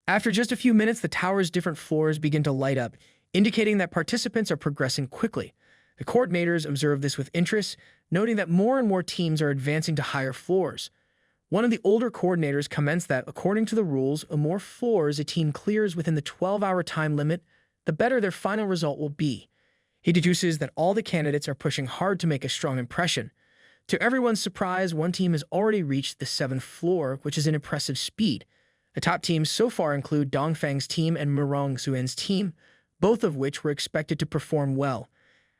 After just a few minutes, the tower's different floors begin to light up, indicating that participants are progressing quickly. The coordinators observe this with interest, noting that more and more teams are advancing to higher floors. One of the older coordinators comments that, according to the rules, the more floors a team clears within the 12-hour time limit, the better their final result will be. He deduces that all the candidates are pushing hard to make a strong impression. To everyone's surprise, one team has already reached the 7th floor, which is an impressive speed. The top teams so far include Dongfang's team and Suan's team, both of which were expected to perform well.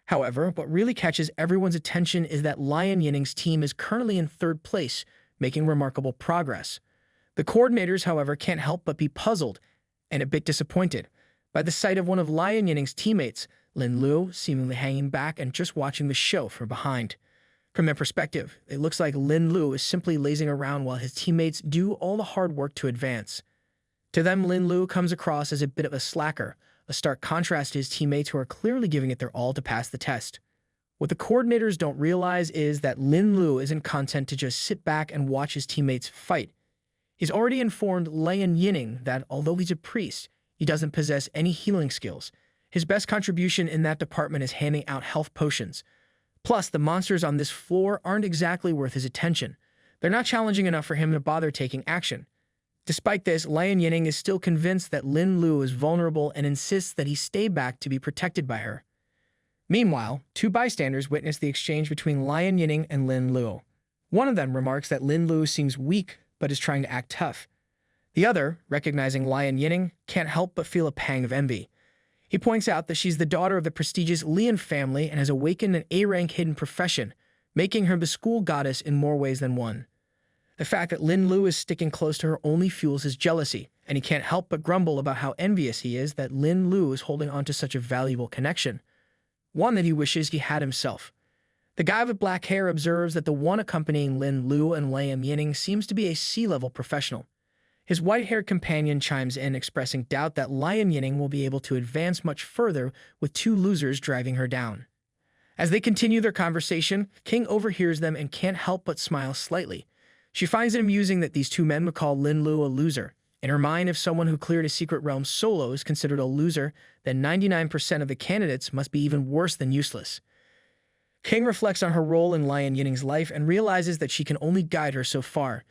However, what really catches everyone's attention is that Lion Yining's team is currently in 3rd place, making remarkable progress. The coordinators, however, can't help but be puzzled and a bit disappointed by the sight of one of Lion Yining's teammates, Lin Luo, seemingly hanging back and just watching the show from behind. From their perspective, it looks like Lin Luo is simply lazing around while his teammates do all the hard work to advance. To them, Lin Luo comes across as a bit of a slacker, a stark contrast to his teammates who are clearly giving it their all to pass the test. What the coordinators don't realize is that Lin Luo isn't content to just sit back and watch his teammates fight. He's already informed Lion Yining that, although he's a priest, he doesn't possess any healing skills. His best contribution in that department is handing out health potions. Plus, the monsters on this floor aren't exactly worth his attention. They're not challenging enough for him to bother taking action. Despite this, Lion Yining is still convinced that Lin Luo is vulnerable and insists that he stay back to be protected by her. Meanwhile, 2 bystanders witness the exchange between Lion Yining and Lin Luo. One of them remarks that Lin Luo seems weak but is trying to act tough. The other, recognizing Lion Yining, can't help but feel a pang of envy. He points out that she's the daughter of the prestigious Lian family and has awakened an A-rank hidden profession, making her the school goddess in more ways than one. The fact that Lin Luo is sticking close to her only fuels his jealousy, and he can't help but grumble about how envious he is that Lin Luo is holding onto such a valuable connection, one that he wishes he had himself. The guy with black hair observes that the one accompanying Lin Luo and Lian Yining seems to be a C-level professional. His white-haired companion chimes in, expressing doubt that Lion Yining will be able to advance much further with 2 losers driving her down. As they continue their conversation, King overhears them and can't help but smile slightly. She finds it amusing that these 2 men would call Lin Luo a loser. In her mind, if someone who cleared a secret realm solo is considered a loser, then 99% of the candidates must be even worse than useless. King reflects on her role in Lion Yining's life and realizes that she can only guide her so far.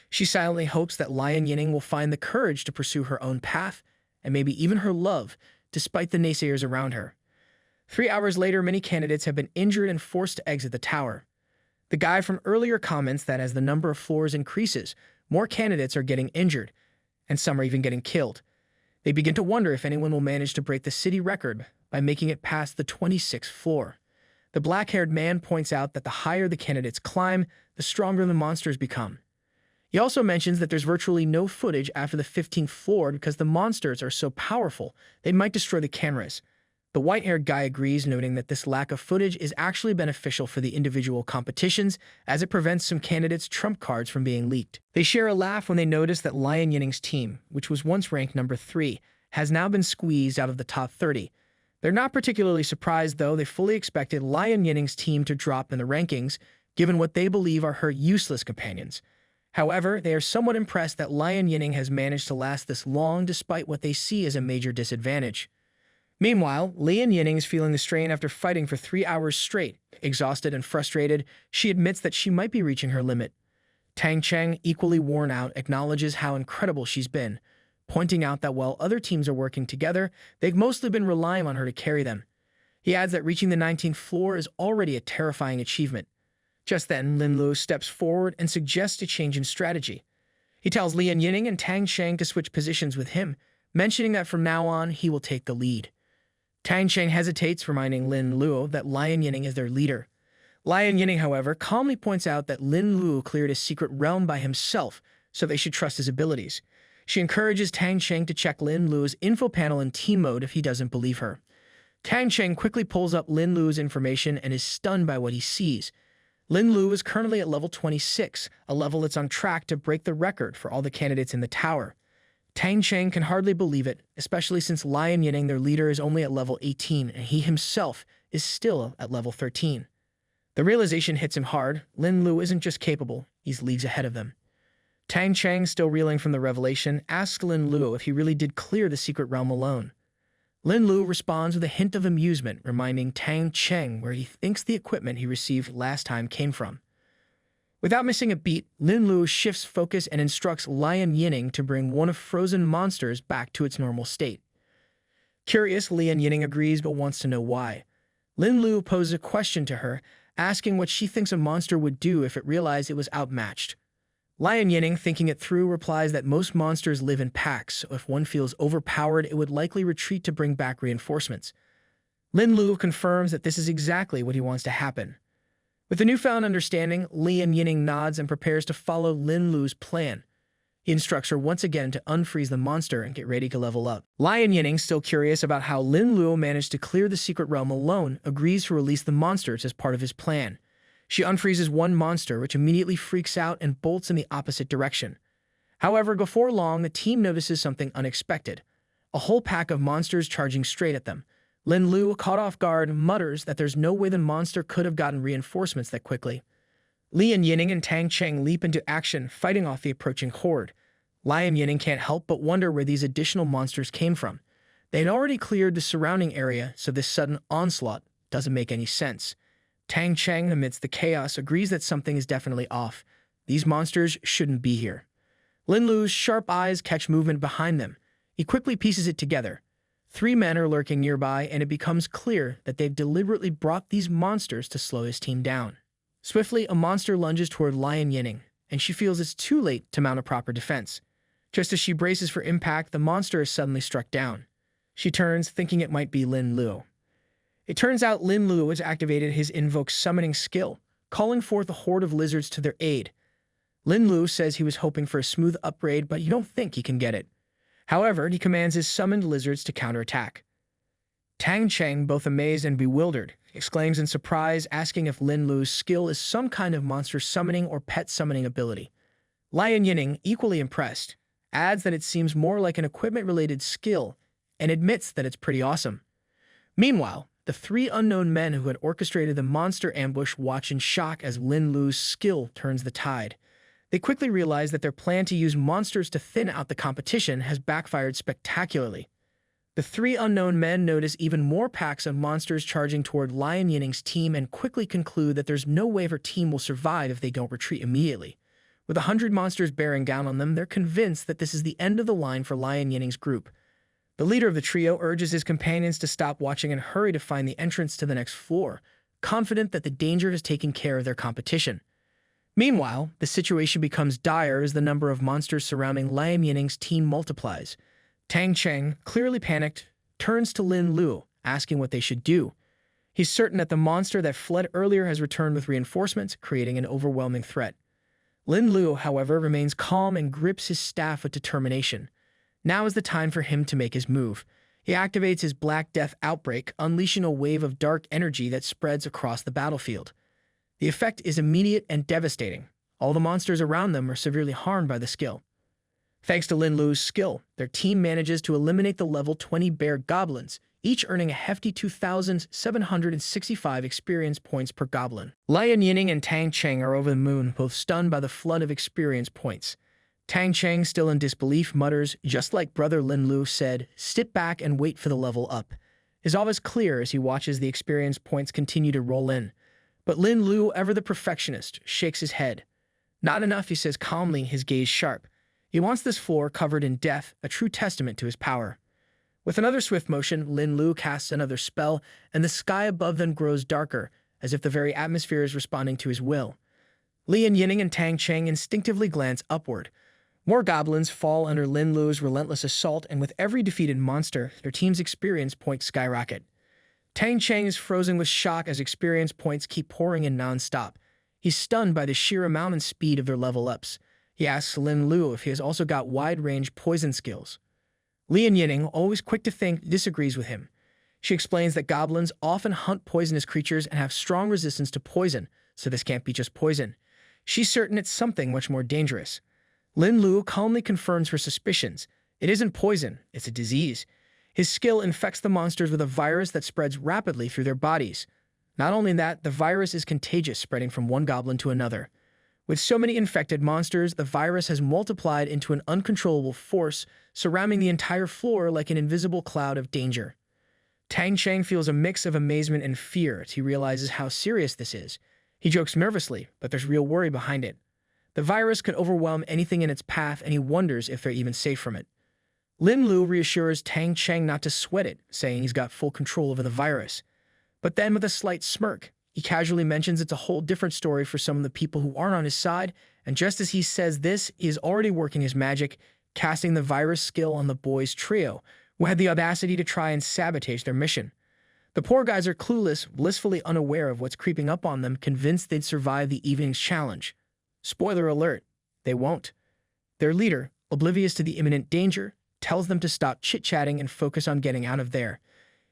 She silently hopes that Lion Yining will find the courage to pursue her own path, and maybe even her love, despite the naysayers around her. 3 hours later, many candidates have been injured and forced to exit the tower. The guy from earlier comments that as the number of floors increases, more candidates are getting injured, and some are even getting killed. They begin to wonder if anyone will manage to break the city record by making it past the 26th floor. The black-haired man points out that the higher the candidates climb, the stronger the monsters become. He also mentions that there's virtually no footage after the 15th floor because the monsters are so powerful, they might destroy the cameras. The white-haired guy agrees, noting that this lack of footage is actually beneficial for the individual competitions, as it prevents some candidates' trump cards from being leaked. They share a laugh when they notice that Lion Yining's team, which was once ranked number 3, has now been squeezed out of the top 30. They're not particularly surprised, though. They fully expected Lion Yining's team to drop in the rankings, given what they believe are her useless companions. However, they are somewhat impressed that Lion Yining has managed to last this long despite what they see as a major disadvantage. Meanwhile, Lian Yining is feeling the strain after fighting for 3 hours straight. Exhausted and frustrated, she admits that she might be reaching her limit. Tang Cheng, equally worn out, acknowledges how incredible she's been, pointing out that while other teams are working together, they've mostly been relying on her to carry them. He adds that reaching the 19th floor is already a terrifying achievement. Just then, Lin Luo steps forward and suggests a change in strategy. He tells Lian Yining and Tang Cheng to switch positions with him, mentioning that from now on, he will take the lead. Tang Cheng hesitates, reminding Lin Luo that Lian Yining is their leader. Lian Yining, however, calmly points out that Lin Luo cleared a secret realm by himself, so they should trust his abilities. She encourages Tang Cheng to check Lin Luo's info panel in team mode if he doesn't believe her. Tang Cheng quickly pulls up Lin Luo's information and is stunned by what he sees. Lin Luo is currently at level 26, a level that's on track to break the record for all the candidates in the tower. Tang Cheng can hardly believe it, especially since Lian Yining, their leader, is only at level 18 and he himself is still at level 13. The realization hits him hard. Lin Luo isn't just capable, he's leagues ahead of them. Tang Cheng, still reeling from the revelation, asks Lin Luo if he really did clear the secret realm alone. Lin Luo responds with a hint of amusement, reminding Tang Cheng where he thinks the equipment he received last time came from. Without missing a beat, Lin Luo shifts focus and instructs Lian Yining to bring one of frozen monsters back to its normal state. Curious, Lian Yining agrees but wants to know why. Lin Luo poses a question to her, asking what she thinks a monster would do if it realized it was outmatched. Lian Yining, thinking it through, replies that most monsters live in packs, so if one feels overpowered, it would likely retreat to bring back reinforcements. Lin Luo confirms that this is exactly what he wants to happen. With the newfound understanding, Lian Yining nods and prepares to follow Lin Luo's plan. He instructs her once again to unfreeze the monster and get ready to level up. Lian Yining, still curious about how Lin Luo managed to clear the secret realm alone, agrees to release the monsters as part of his plan. She unfreezes one monster, which immediately freaks out and bolts in the opposite direction. However, before long, the team notices something unexpected. A whole pack of monsters charging straight at them. Lin Luo, caught off guard, mutters that there's no way the monster could have gotten reinforcements that quickly. Lian Yining and Tang Cheng leap into action, fighting off the approaching horde. Lian Yining can't help but wonder where these additional monsters came from. They had already cleared the surrounding area, so this sudden onslaught doesn't make any sense. Tang Cheng, amidst the chaos, agrees that something is definitely off. These monsters shouldn't be here. Lin Luo's sharp eyes catch movement behind them. He quickly pieces it together. 3 men are lurking nearby, and it becomes clear that they've deliberately brought these monsters to slow his team down. Swiftly, a monster lunges toward Lian Yining, and she feels it's too late to mount a proper defense. Just as she braces for impact, the monster is suddenly struck down. She turns, thinking it might be Lin Luo. It turns out Lin Luo has activated his invoke summoning skill, calling forth a horde of lizards to their aid. Lin Luo says he was hoping for a smooth upgrade, but you don't think he can get it. However, he commands his summoned lizards to counterattack. Tang Cheng, both amazed and bewildered, exclaims in surprise, asking if Lin Luo's skill is some kind of monster summoning or pet summoning ability. Lian Yining, equally impressed, adds that it seems more like an equipment-related skill and admits that it's pretty awesome. Meanwhile, the 3 unknown men who had orchestrated the monster ambush watch in shock as Lin Luo's skill turns the tide. They quickly realize that their plan to use monsters to thin out the competition has backfired spectacularly. The 3 unknown men notice even more packs of monsters charging toward Lian Yining's team and quickly conclude that there's no way her team will survive if they don't retreat immediately. With 100 monsters bearing down on them, they're convinced that this is the end of the line for Lian Yining's group. The leader of the trio urges his companions to stop watching and hurry to find the entrance to the next floor, confident that the danger has taken care of their competition. Meanwhile, the situation becomes dire as the number of monsters surrounding Lian Yining's team multiplies. Tang Cheng, clearly panicked, turns to Lin Luo, asking what they should do. He's certain that the monster that fled earlier has returned with reinforcements, creating an overwhelming threat. Lin Luo, however, remains calm and grips his staff with determination. Now is the time for him to make his move. He activates his Black Death outbreak, unleashing a wave of dark energy that spreads across the battlefield. The effect is immediate and devastating. All the monsters around them are severely harmed by the skill. Thanks to Lin Luo's skill, their team manages to eliminate the level 20 bear goblins, each earning a hefty 2,765 experience points per goblin. Lian Yining and Tang Cheng are over the moon, both stunned by the flood of experience points. Tang Cheng, still in disbelief, mutters, just like brother Lin Luo said, "Sit back and wait for the level up." His awe is clear as he watches the experience points continue to roll in. But Lin Luo, ever the perfectionist, shakes his head. Not enough, he says calmly, his gaze sharp. He wants this floor covered in death, a true testament to his power. With another swift motion, Lin Luo casts another spell, and the sky above them grows darker, as if the very atmosphere is responding to his will. Lian Yining and Tang Cheng instinctively glance upward. More goblins fall under Lin Luo's relentless assault, and with every defeated monster, their team's experience points skyrocket. Tang Cheng is frozen with shock as experience points keep pouring in non-stop. He's stunned by the sheer amount and speed of their level-ups. He asks Lin Luo if he has also got wide-range poison skills. Lian Yining, always quick to think, disagrees with him. She explains that goblins often hunt poisonous creatures and have strong resistance to poison, so this can't be just poison. She's certain it's something much more dangerous. Lin Luo calmly confirms her suspicions. It isn't poison, it's a disease. His skill infects the monsters with a virus that spreads rapidly through their bodies. Not only that, the virus is contagious, spreading from one goblin to another. With so many infected monsters, the virus has multiplied into an uncontrollable force, surrounding the entire floor like an invisible cloud of danger. Tang Cheng feels a mix of amazement and fear as he realizes how serious this is. He jokes nervously, but there's real worry behind it. The virus could overwhelm anything in its path, and he wonders if they're even safe from it. Lin Luo reassures Tang Cheng not to sweat it, saying he's got full control over the virus. But then, with a slight smirk, he casually mentions it's a whole different story for some of the people who aren't on his side, and just as he says this, he is already working his magic, casting the virus skill on the boys' trio, who had the audacity to try and sabotage their mission. The poor guys are clueless, blissfully unaware of what's creeping up on them, convinced they'd survive the evening's challenge. Spoiler alert, they won't. Their leader, oblivious to the imminent danger, tells them to stop chit-chatting and focus on getting out of there.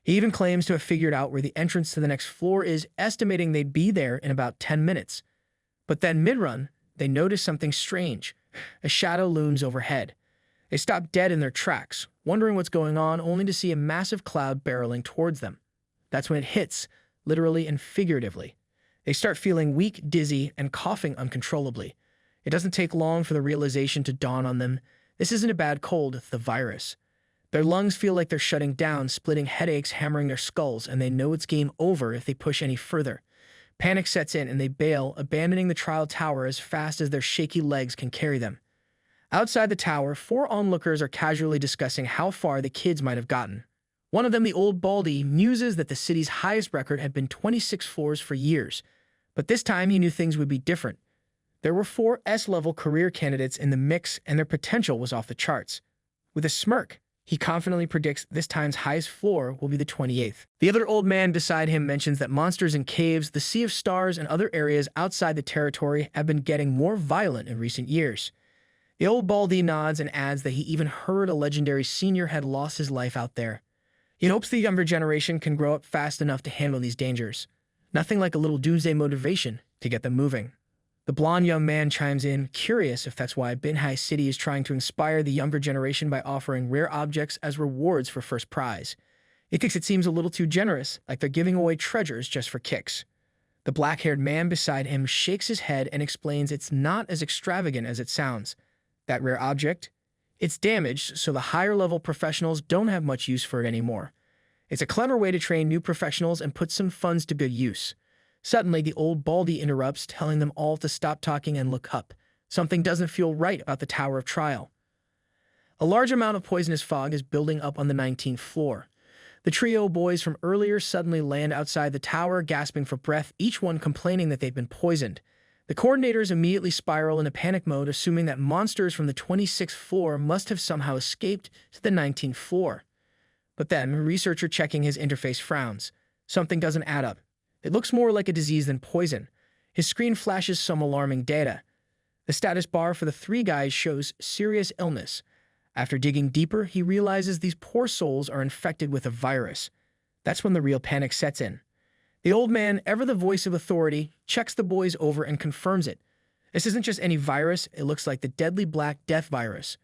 He even claims to have figured out where the entrance to the next floor is, estimating they'd be there in about 10 minutes. But then mid-run, they notice something strange. A shadow looms overhead. They stop dead in their tracks, wondering what's going on, only to see a massive cloud barreling towards them. That's when it hits, literally and figuratively. They start feeling weak, dizzy, and coughing uncontrollably. It doesn't take long for the realization to dawn on them. This isn't a bad cold, it's the virus. Their lungs feel like they're shutting down, splitting headaches hammering their skulls, and they know it's game over if they push any further. Panic sets in and they bail, abandoning the trial tower as fast as their shaky legs can carry them. Outside the tower, 4 onlookers are casually discussing how far the kids might have gotten. One of them, the old baldy, muses that the city's highest record had been 26 floors for years. But this time he knew things would be different. There were 4 S-level career candidates in the mix, and their potential was off the charts. With a smirk, he confidently predicts this time's highest floor will be the 28th. The other old man beside him mentions that monsters in caves, the Sea of Stars, and other areas outside the territory have been getting more violent in recent years. The old baldy nods and adds that he even heard a legendary senior had lost his life out there. He hopes the younger generation can grow up fast enough to handle these dangers. Nothing like a little doomsday motivation to get them moving. The blonde young man chimes in, curious if that's why Binhai City is trying to inspire the younger generation by offering rare objects as rewards for first prize. He thinks it seems a little too generous, like they're giving away treasures just for kicks. The black-haired man beside him shakes his head and explains it's not as extravagant as it sounds. That rare object? It's damaged, so the higher-level professionals don't have much use for it anymore. It's a clever way to train new professionals and put some funds to good use. Suddenly, the old baldy interrupts, telling them all to stop talking and look up. Something doesn't feel right about the Tower of Trial. A large amount of poisonous fog is building up on the 19th floor. The trio of boys from earlier suddenly land outside the tower, gasping for breath, each one complaining that they've been poisoned. The coordinators immediately spiral into panic mode, assuming that monsters from the 26th floor must have somehow escaped to the 19th floor. But then, a researcher checking his interface frowns. Something doesn't add up. It looks more like a disease than poison. His screen flashes some alarming data. The status bar for the 3 guys shows serious illness. After digging deeper, he realizes these poor souls are infected with a virus. That's when the real panic sets in. The old man, ever the voice of authority, checks the boys over and confirms it. This isn't just any virus, it looks like the deadly Black Death virus.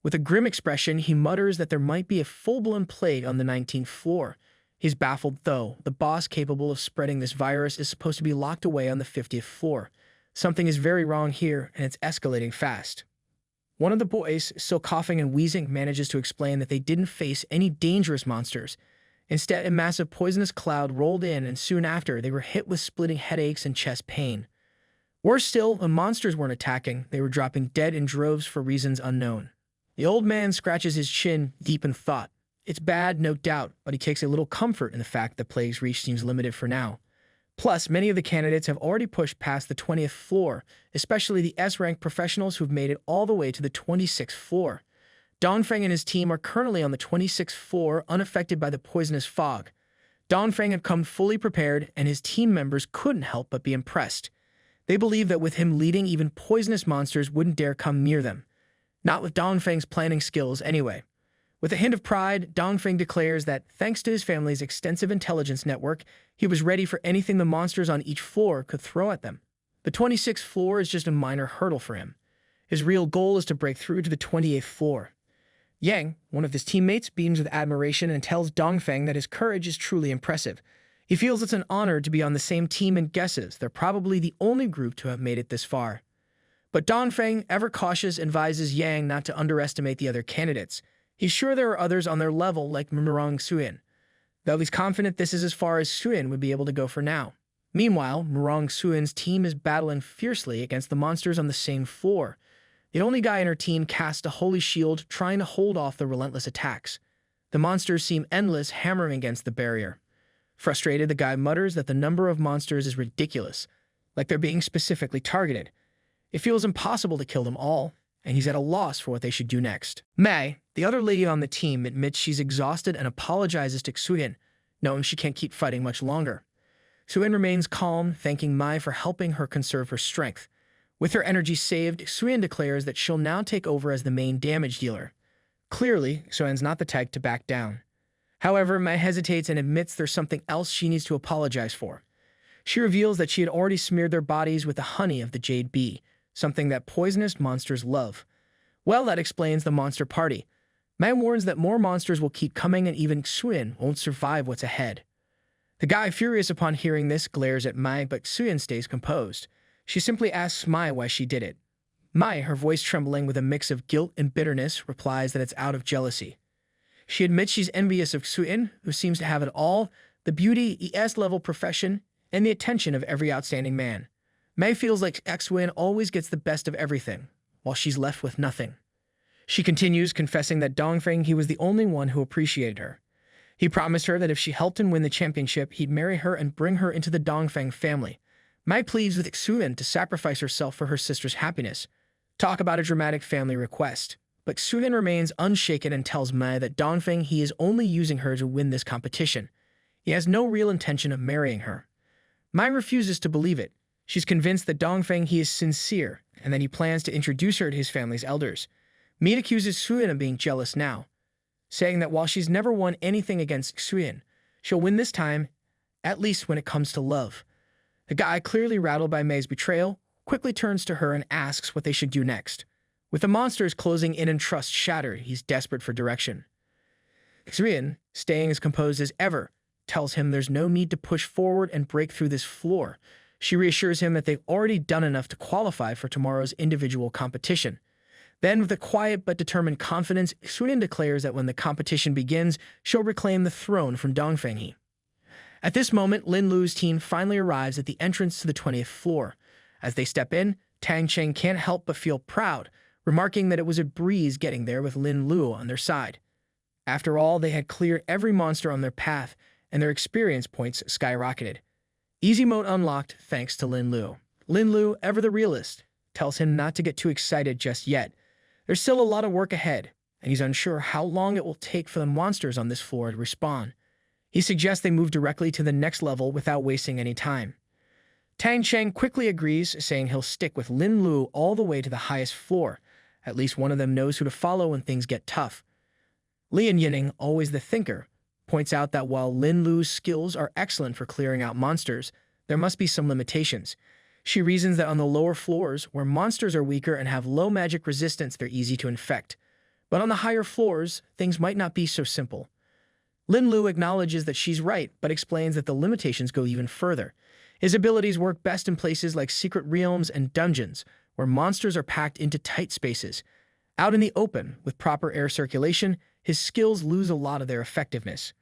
With a grim expression, he mutters that there might be a full-blown plague on the 19th floor. He's baffled, though. The boss capable of spreading this virus is supposed to be locked away on the 50th floor. Something is very wrong here, and it's escalating fast. One of the boys, still coughing and wheezing, manages to explain that they didn't face any dangerous monsters. Instead, a massive poisonous cloud rolled in, and soon after, they were hit with splitting headaches and chest pain. Worse still, the monsters weren't attacking. They were dropping dead in droves for reasons unknown. The old man scratches his chin, deep in thought. It's bad, no doubt, but he takes a little comfort in the fact that Plague's reach seems limited for now. Plus, many of the candidates have already pushed past the 20th floor, especially the S-rank professionals who've made it all the way to the 26th floor. Dongfang and his team are currently on the 26th floor, unaffected by the poisonous fog. Dongfang had come fully prepared, and his team members couldn't help but be impressed. They believe that with him leading, even poisonous monsters wouldn't dare come near them. Not with Dongfang's planning skills, anyway. With a hint of pride, Dongfang declares that, thanks to his family's extensive intelligence network, he was ready for anything the monsters on each floor could throw at them. The 26th floor is just a minor hurdle for him. His real goal is to break through to the 28th floor. Yang, one of his teammates, beams with admiration and tells Dongfang that his courage is truly impressive. He feels it's an honor to be on the same team and guesses they're probably the only group to have made it this far. But Dongfang, ever cautious, advises Yang not to underestimate the other candidates. He's sure there are others on their level like Suan, though he's confident this is as far as Suan would be able to go for now. Meanwhile, Suan's team is battling fiercely against the monsters on the same floor. The only guy in her team casts a holy shield, trying to hold off the relentless attacks. The monsters seem endless, hammering against the barrier. Frustrated, the guy mutters that the number of monsters is ridiculous, like they're being specifically targeted. It feels impossible to kill them all, and he's at a loss for what they should do next. Mei, the other lady on the team, admits she's exhausted and apologizes to Suan, knowing she can't keep fighting much longer. Suan remains calm, thanking Mei for helping her conserve her strength. With her energy saved, Suan declares that she'll now take over as the main damage dealer. Clearly, Suan's not the type to back down. However, Mei hesitates and admits there's something else she needs to apologize for. She reveals that she had already smeared their bodies with the honey of the jade bee, something that poisonous monsters love. Well, that explains the monster party. Mei warns that more monsters will keep coming and even Suan won't survive what's ahead. The guy, furious upon hearing this, glares at Mei, but Suan stays composed. She simply asks Mei why she did it. Mei, her voice trembling with a mix of guilt and bitterness, replies that it's out of jealousy. She admits she's envious of Suan, who seems to have it all: the beauty, ES-level profession, and the attention of every outstanding man. Mei feels like Suan always gets the best of everything, while she's left with nothing. She continues, confessing that Dongfang, he was the only one who appreciated her. He promised her that if she helped him win the championship, he'd marry her and bring her into the Dongfang family. Mei pleads with Suan to sacrifice herself for her sister's happiness. Talk about a dramatic family request. But Suan remains unshaken and tells Mei that Dongfang, he is only using her to win this competition. He has no real intention of marrying her. Mei refuses to believe it. She's convinced that Dongfang, he is sincere, and that he plans to introduce her to his family's elders. Mei accuses Suan of being jealous now, saying that while she's never won anything against Suan, she'll win this time, at least when it comes to love. The guy, clearly rattled by Mei's betrayal, quickly turns to her and asks what they should do next. With the monsters closing in and trust shattered, he's desperate for direction. Suan, staying as composed as ever, tells him there's no need to push forward and break through this floor. She reassures him that they've already done enough to qualify for tomorrow's individual competition. Then, with a quiet but determined confidence, Suan declares that when the competition begins, she'll reclaim the throne from Dongfang. At this moment, Lin Luo's team finally arrives at the entrance to the 20th floor. As they step in, Tang Cheng can't help but feel proud, remarking that it was a breeze getting there with Lin Luo on their side. After all, they had cleared every monster on their path, and their experience points skyrocketed. Easy mode unlocked thanks to Lin Luo. Lin Luo, ever the realist, tells him not to get too excited just yet. There's still a lot of work ahead, and he's unsure how long it will take for the monsters on this floor to respawn. He suggests they move directly to the next level without wasting any time. Tang Cheng quickly agrees, saying he'll stick with Lin Luo all the way to the highest floor. At least one of them knows who to follow when things get tough. Lian Yining, always the thinker, points out that while Lin Luo's skills are excellent for clearing out monsters, there must be some limitations. She reasons that on the lower floors, where monsters are weaker and have low magic resistance, they're easy to infect. But on the higher floors, things might not be so simple. Lin Luo acknowledges that she's right, but explains that the limitations go even further. His abilities work best in places like secret realms and dungeons, where monsters are packed into tight spaces. Out in the open, with proper air circulation, his skills lose a lot of their effectiveness.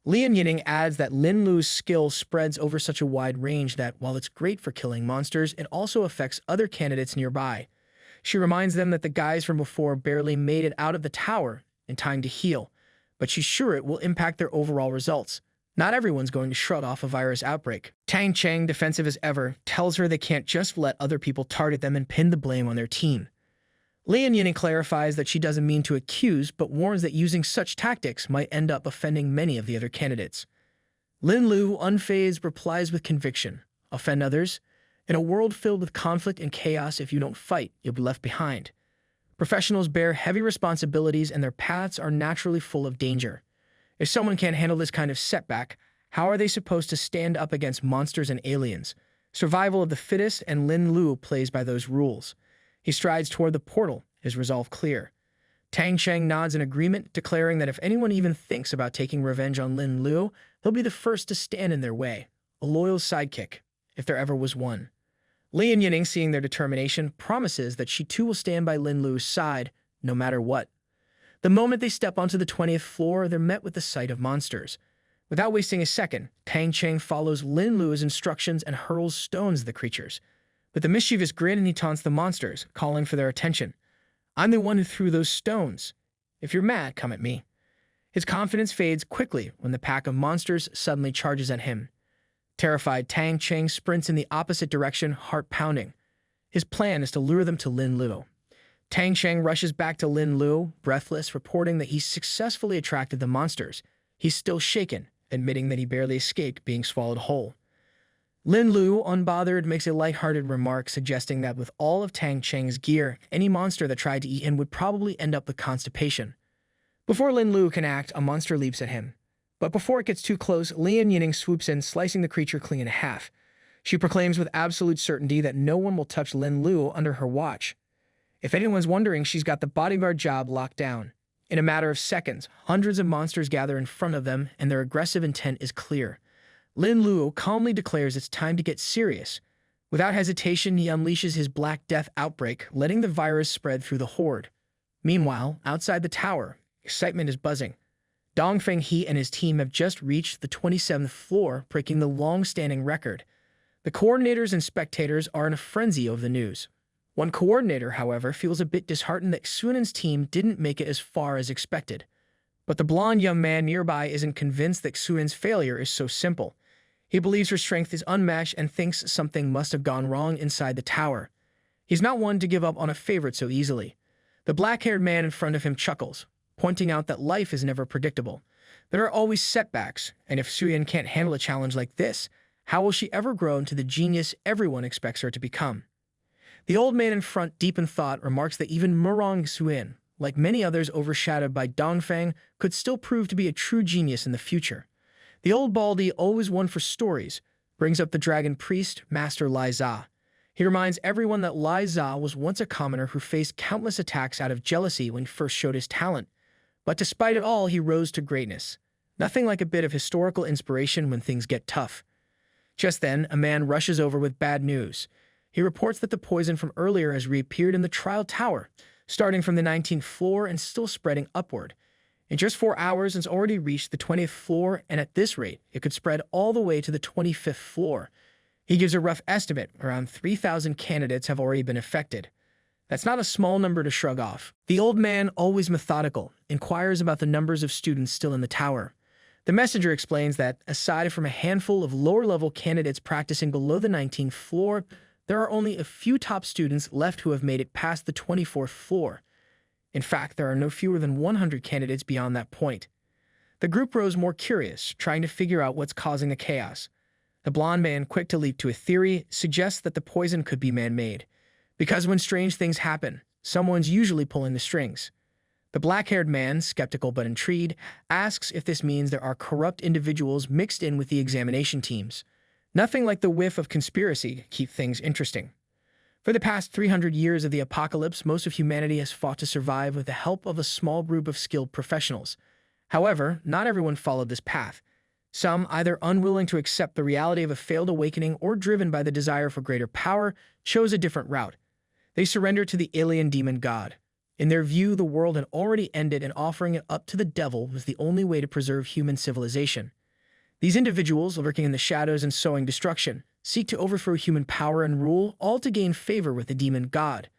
Lian Yining adds that Lin Luo's skill spreads over such a wide range that, while it's great for killing monsters, it also affects other candidates nearby. She reminds them that the guys from before barely made it out of the tower in time to heal, but she's sure it will impact their overall results. Not everyone's going to shrug off a virus outbreak. Tang Cheng, defensive as ever, tells her they can't just let other people target them and pin the blame on their team. Lian Yining clarifies that she doesn't mean to accuse, but warns that using such tactics might end up offending many of the other candidates. Lin Luo, unfazed, replies with conviction. Offend others? In a world filled with conflict and chaos, if you don't fight, you'll be left behind. Professionals bear heavy responsibilities and their paths are naturally full of danger. If someone can't handle this kind of setback, how are they supposed to stand up against monsters and aliens? Survival of the fittest, and Lin Luo plays by those rules. He strides toward the portal, his resolve clear. Tang Cheng nods in agreement, declaring that if anyone even thinks about taking revenge on Lin Luo, he'll be the first to stand in their way, a loyal sidekick, if there ever was one. Li and Yining, seeing their determination, promises that she too will stand by Lin Luo's side, no matter what. The moment they step onto the 20th floor, they're met with the sight of monsters. Without wasting a second, Tang Cheng follows Lin Luo's instructions and hurls stones at the creatures. With a mischievous grin, he taunts the monsters, calling for their attention. "I'm the one who threw those stones. If you're mad, come at me." His confidence fades quickly when the pack of monsters suddenly charges at him. Terrified, Tang Cheng sprints in the opposite direction, heart pounding. His plan is to lure them to Lin Luo. Tang Cheng rushes back to Lin Luo, breathless, reporting that he's successfully attracted the monsters. He's still shaken, admitting that he barely escaped being swallowed whole. Lin Luo, unbothered, makes a lighthearted remark suggesting that with all of Tang Cheng's gear, any monster that tried to eat him would probably end up with constipation. Before Lin Luo can act, a monster leaps at him. But before it gets too close, Lian Yining swoops in, slicing the creature clean in half. She proclaims with absolute certainty that no one will touch Lin Luo under her watch. If anyone's wondering, she's got the bodyguard job locked down. In a matter of seconds, hundreds of monsters gather in front of them, and their aggressive intent is clear. Lin Luo calmly declares it's time to get serious. Without hesitation, he unleashes his Black Death outbreak, letting the virus spread through the horde. Meanwhile, outside the tower, excitement is buzzing. Dongfang He and his team have just reached the 27th floor, breaking the long-standing record. The coordinators and spectators are in a frenzy over the news. One coordinator, however, feels a bit disheartened that Suan's team didn't make it as far as expected. But the blonde young man nearby isn't convinced that Suan's failure is so simple. He believes her strength is unmatched and thinks something must have gone wrong inside the tower. He's not one to give up on a favorite so easily. The black-haired man in front of him chuckles, pointing out that life is never predictable. There are always setbacks, and if Suan can't handle a challenge like this, how will she ever grow into the genius everyone expects her to become? The old man in front, deep in thought, remarks that even Murong Suan, like many others overshadowed by Dongfang, could still prove to be a true genius in the future. The old baldy, always one for stories, brings up the dragon priest, Master Lai Za. He reminds everyone that Lai Za was once a commoner who faced countless attacks out of jealousy when he first showed his talent. But despite it all, he rose to greatness. Nothing like a bit of historical inspiration when things get tough. Just then, a man rushes over with bad news. He reports that the poison from earlier has reappeared in the trial tower, starting from the 19th floor and still spreading upward. In just 4 hours, it's already reached the 20th floor, and at this rate, it could spread all the way to the 25th floor. He gives a rough estimate: around 3,000 candidates have already been affected. That's not a small number to shrug off. The old man, always methodical, inquires about the numbers of students still in the tower. The messenger explains that, aside from a handful of lower-level candidates practicing below the 19th floor, there are only a few top students left who have made it past the 24th floor. In fact, there are no fewer than 100 candidates beyond that point. The group grows more curious, trying to figure out what's causing the chaos. The blonde man, quick to leap to a theory, suggests that the poison could be man-made. Because when strange things happen, someone's usually pulling the strings. The black-haired man, skeptical but intrigued, asks if this means there are corrupt individuals mixed in with the examination teams. Nothing like the whiff of conspiracy to keep things interesting. For the past 300 years of the apocalypse, most of humanity has fought to survive with the help of a small group of skilled professionals. However, not everyone followed this path. Some, either unwilling to accept the reality of a failed awakening or driven by the desire for greater power, chose a different route. They surrendered to the alien demon god. In their view, the world had already ended, and offering it up to the devil was the only way to preserve human civilization. These individuals, lurking in the shadows and sowing destruction, seek to overthrow human power and rule, all to gain favor with the demon god.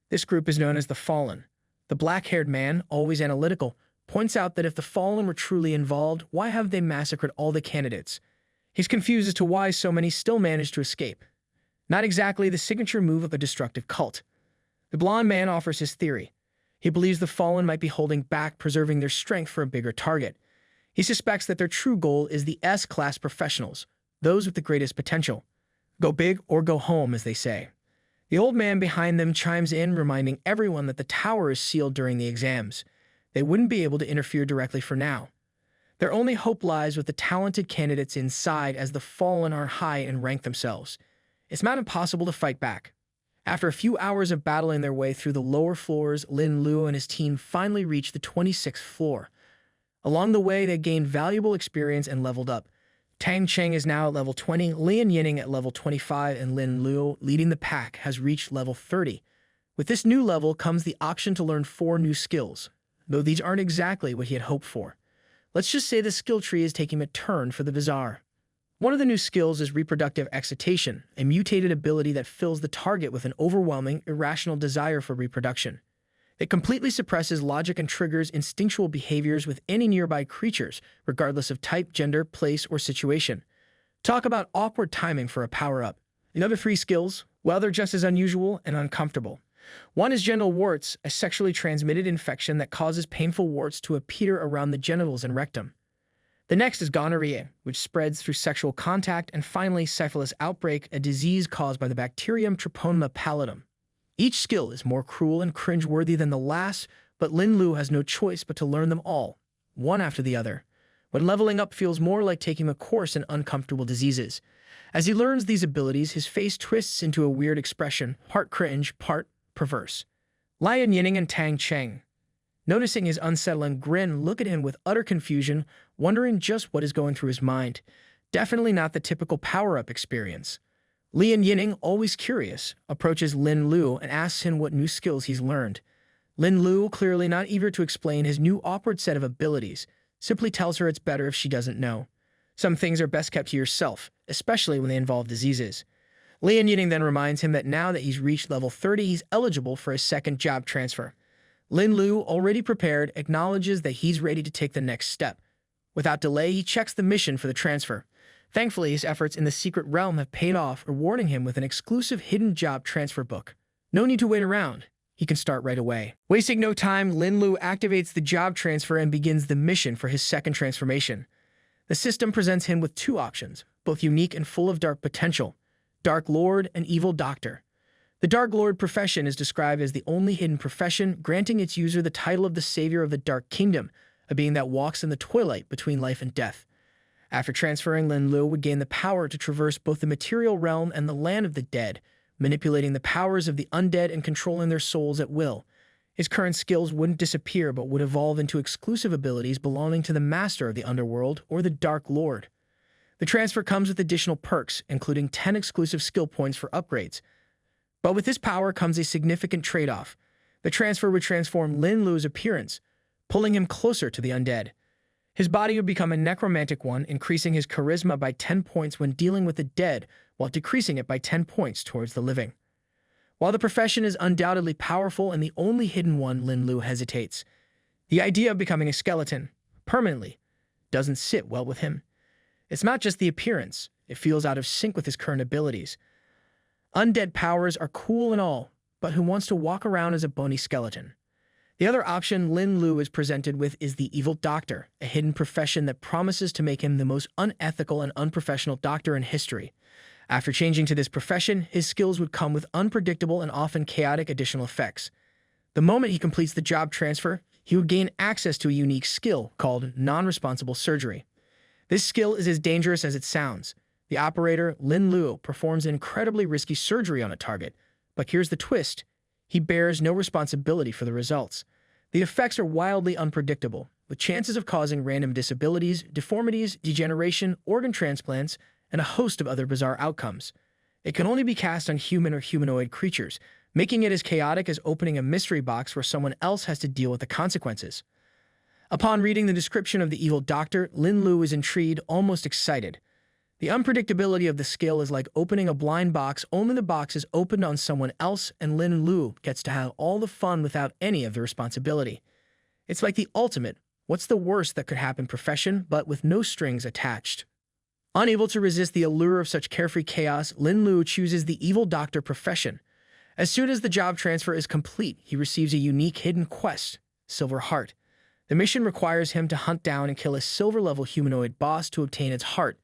This group is known as the Fallen. The black-haired man, always analytical, points out that if the Fallen were truly involved, why have they massacred all the candidates? He's confused as to why so many still manage to escape. Not exactly the signature move of a destructive cult. The blonde man offers his theory. He believes the Fallen might be holding back, preserving their strength for a bigger target. He suspects that their true goal is the S-class professionals, those with the greatest potential. Go big or go home, as they say. The old man behind them chimes in, reminding everyone that the tower is sealed during the exams. They wouldn't be able to interfere directly for now. Their only hope lies with the talented candidates inside, as the Fallen are high in rank themselves. It's not impossible to fight back. After a few hours of battling their way through the lower floors, Lin Luo and his team finally reached the 26th floor. Along the way, they gained valuable experience and leveled up. Tang Cheng is now at level 20, Lian Yining at level 25, and Lin Luo, leading the pack, has reached level 30. With this new level comes the option to learn 4 new skills, though these aren't exactly what he had hoped for. Let's just say the skill tree is taking a turn for the bizarre. One of the new skills is reproductive excitation, a mutated ability that fills the target with an overwhelming, irrational desire for reproduction. It completely suppresses logic and triggers instinctual behaviors with any nearby creatures, regardless of type, gender, place, or situation. Talk about awkward timing for a power-up. The other 3 skills, well, they're just as unusual and uncomfortable. One is genital warts, a sexually transmitted infection that causes painful warts to appear around the genitals and rectum. The next is gonorrhea, which spreads through sexual contact, and finally, syphilis outbreak, a disease caused by the bacterium Treponema pallidum. Each skill is more cruel and cringe-worthy than the last, but Linlu has no choice but to learn them all, one after the other. When leveling up feels more like taking a course in uncomfortable diseases. As he learns these abilities, his face twists into a weird expression, part cringe, part perverse. Lian Yining and Tang Cheng, noticing his unsettling grin, look at him with utter confusion, wondering just what is going through his mind. Definitely not the typical power-up experience. Lian Yining, always curious, approaches Lin Luo and asks him what new skills he's learned. Lin Luo, clearly not eager to explain his new awkward set of abilities, simply tells her it's better if she doesn't know. Some things are best kept to yourself, especially when they involve diseases. Lian Yining then reminds him that now that he's reached level 30, he's eligible for a second job transfer. Lin Luo, already prepared, acknowledges that he's ready to take the next step. Without delay, he checks the mission for the transfer. Thankfully, his efforts in the secret realm have paid off, rewarding him with an exclusive hidden job transfer book. No need to wait around. He can start right away. Wasting no time, Linlu activates the job transfer and begins the mission for his second transformation. The system presents him with 2 options, both unique and full of dark potential: Dark Lord and Evil Doctor. The Dark Lord profession is described as the only hidden profession, granting its user the title of the savior of the Dark Kingdom, a being that walks in the twilight between life and death. After transferring, Lin Luo would gain the power to traverse both the material realm and the land of the dead, manipulating the powers of the undead and controlling their souls at will. His current skills wouldn't disappear but would evolve into exclusive abilities belonging to the master of the underworld or the Dark Lord. The transfer comes with additional perks, including 10 exclusive skill points for upgrades. But with this power comes a significant trade-off. The transfer would transform Lin Luo's appearance, pulling him closer to the undead. His body would become a necromantic one, increasing his charisma by 10 points when dealing with the dead, while decreasing it by 10 points towards the living. While the profession is undoubtedly powerful and the only hidden one, Lin Luo hesitates. The idea of becoming a skeleton, permanently, doesn't sit well with him. It's not just the appearance, it feels out of sync with his current abilities. Undead powers are cool and all, but who wants to walk around as a bony skeleton? The other option Lin Luo is presented with is the Evil Doctor, a hidden profession that promises to make him the most unethical and unprofessional doctor in history. After changing to this profession, his skills would come with unpredictable and often chaotic additional effects. The moment he completes the job transfer, he would gain access to a unique skill called non-responsible surgery. This skill is as dangerous as it sounds. The operator, Lin Luo, performs an incredibly risky surgery on a target, but here's the twist. He bears no responsibility for the results. The effects are wildly unpredictable, with chances of causing random disabilities, deformities, degeneration, organ transplants, and a host of other bizarre outcomes. It can only be cast on human or humanoid creatures, making it as chaotic as opening a mystery box where someone else has to deal with the consequences. Upon reading the description of the Evil Doctor, Lin Luo is intrigued, almost excited. The unpredictability of the skill is like opening a blind box, only the box is opened on someone else, and Lin Luo gets to have all the fun without any of the responsibility. It's like the ultimate, what's the worst that could happen profession, but with no strings attached. Unable to resist the allure of such carefree chaos, Lin Luo chooses the Evil Doctor profession. As soon as the job transfer is complete, he receives a unique hidden quest, Silver Heart. The mission requires him to hunt down and kill a silver-level humanoid boss to obtain its heart.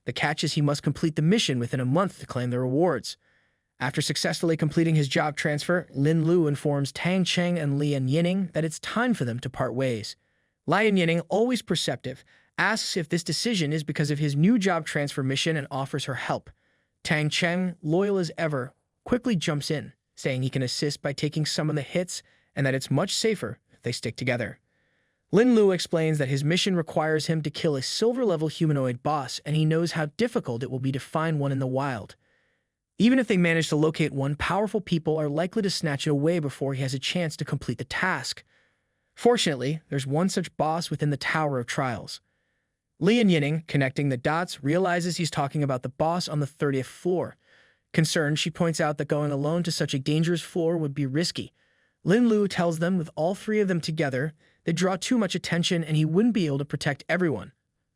The catch is he must complete the mission within a month to claim the rewards. After successfully completing his job transfer, Lin Luo informs Tang Cheng and Lian Yining that it's time for them to part ways. Lian Yining, always perceptive, asks if this decision is because of his new job transfer mission and offers her help. Tang Cheng, loyal as ever, quickly jumps in, saying he can assist by taking some of the hits and that it's much safer if they stick together. Linlu explains that his mission requires him to kill a silver-level humanoid boss, and he knows how difficult it will be to find one in the wild. Even if they manage to locate one, powerful people are likely to snatch it away before he has a chance to complete the task. Fortunately, there's one such boss within the Tower of Trials. Lian Yinning, connecting the dots, realizes he's talking about the boss on the 30th floor. Concerned, she points out that going alone to such a dangerous floor would be risky. Linlu tells them with all three of them together, they draw too much attention and he wouldn't be able to protect everyone.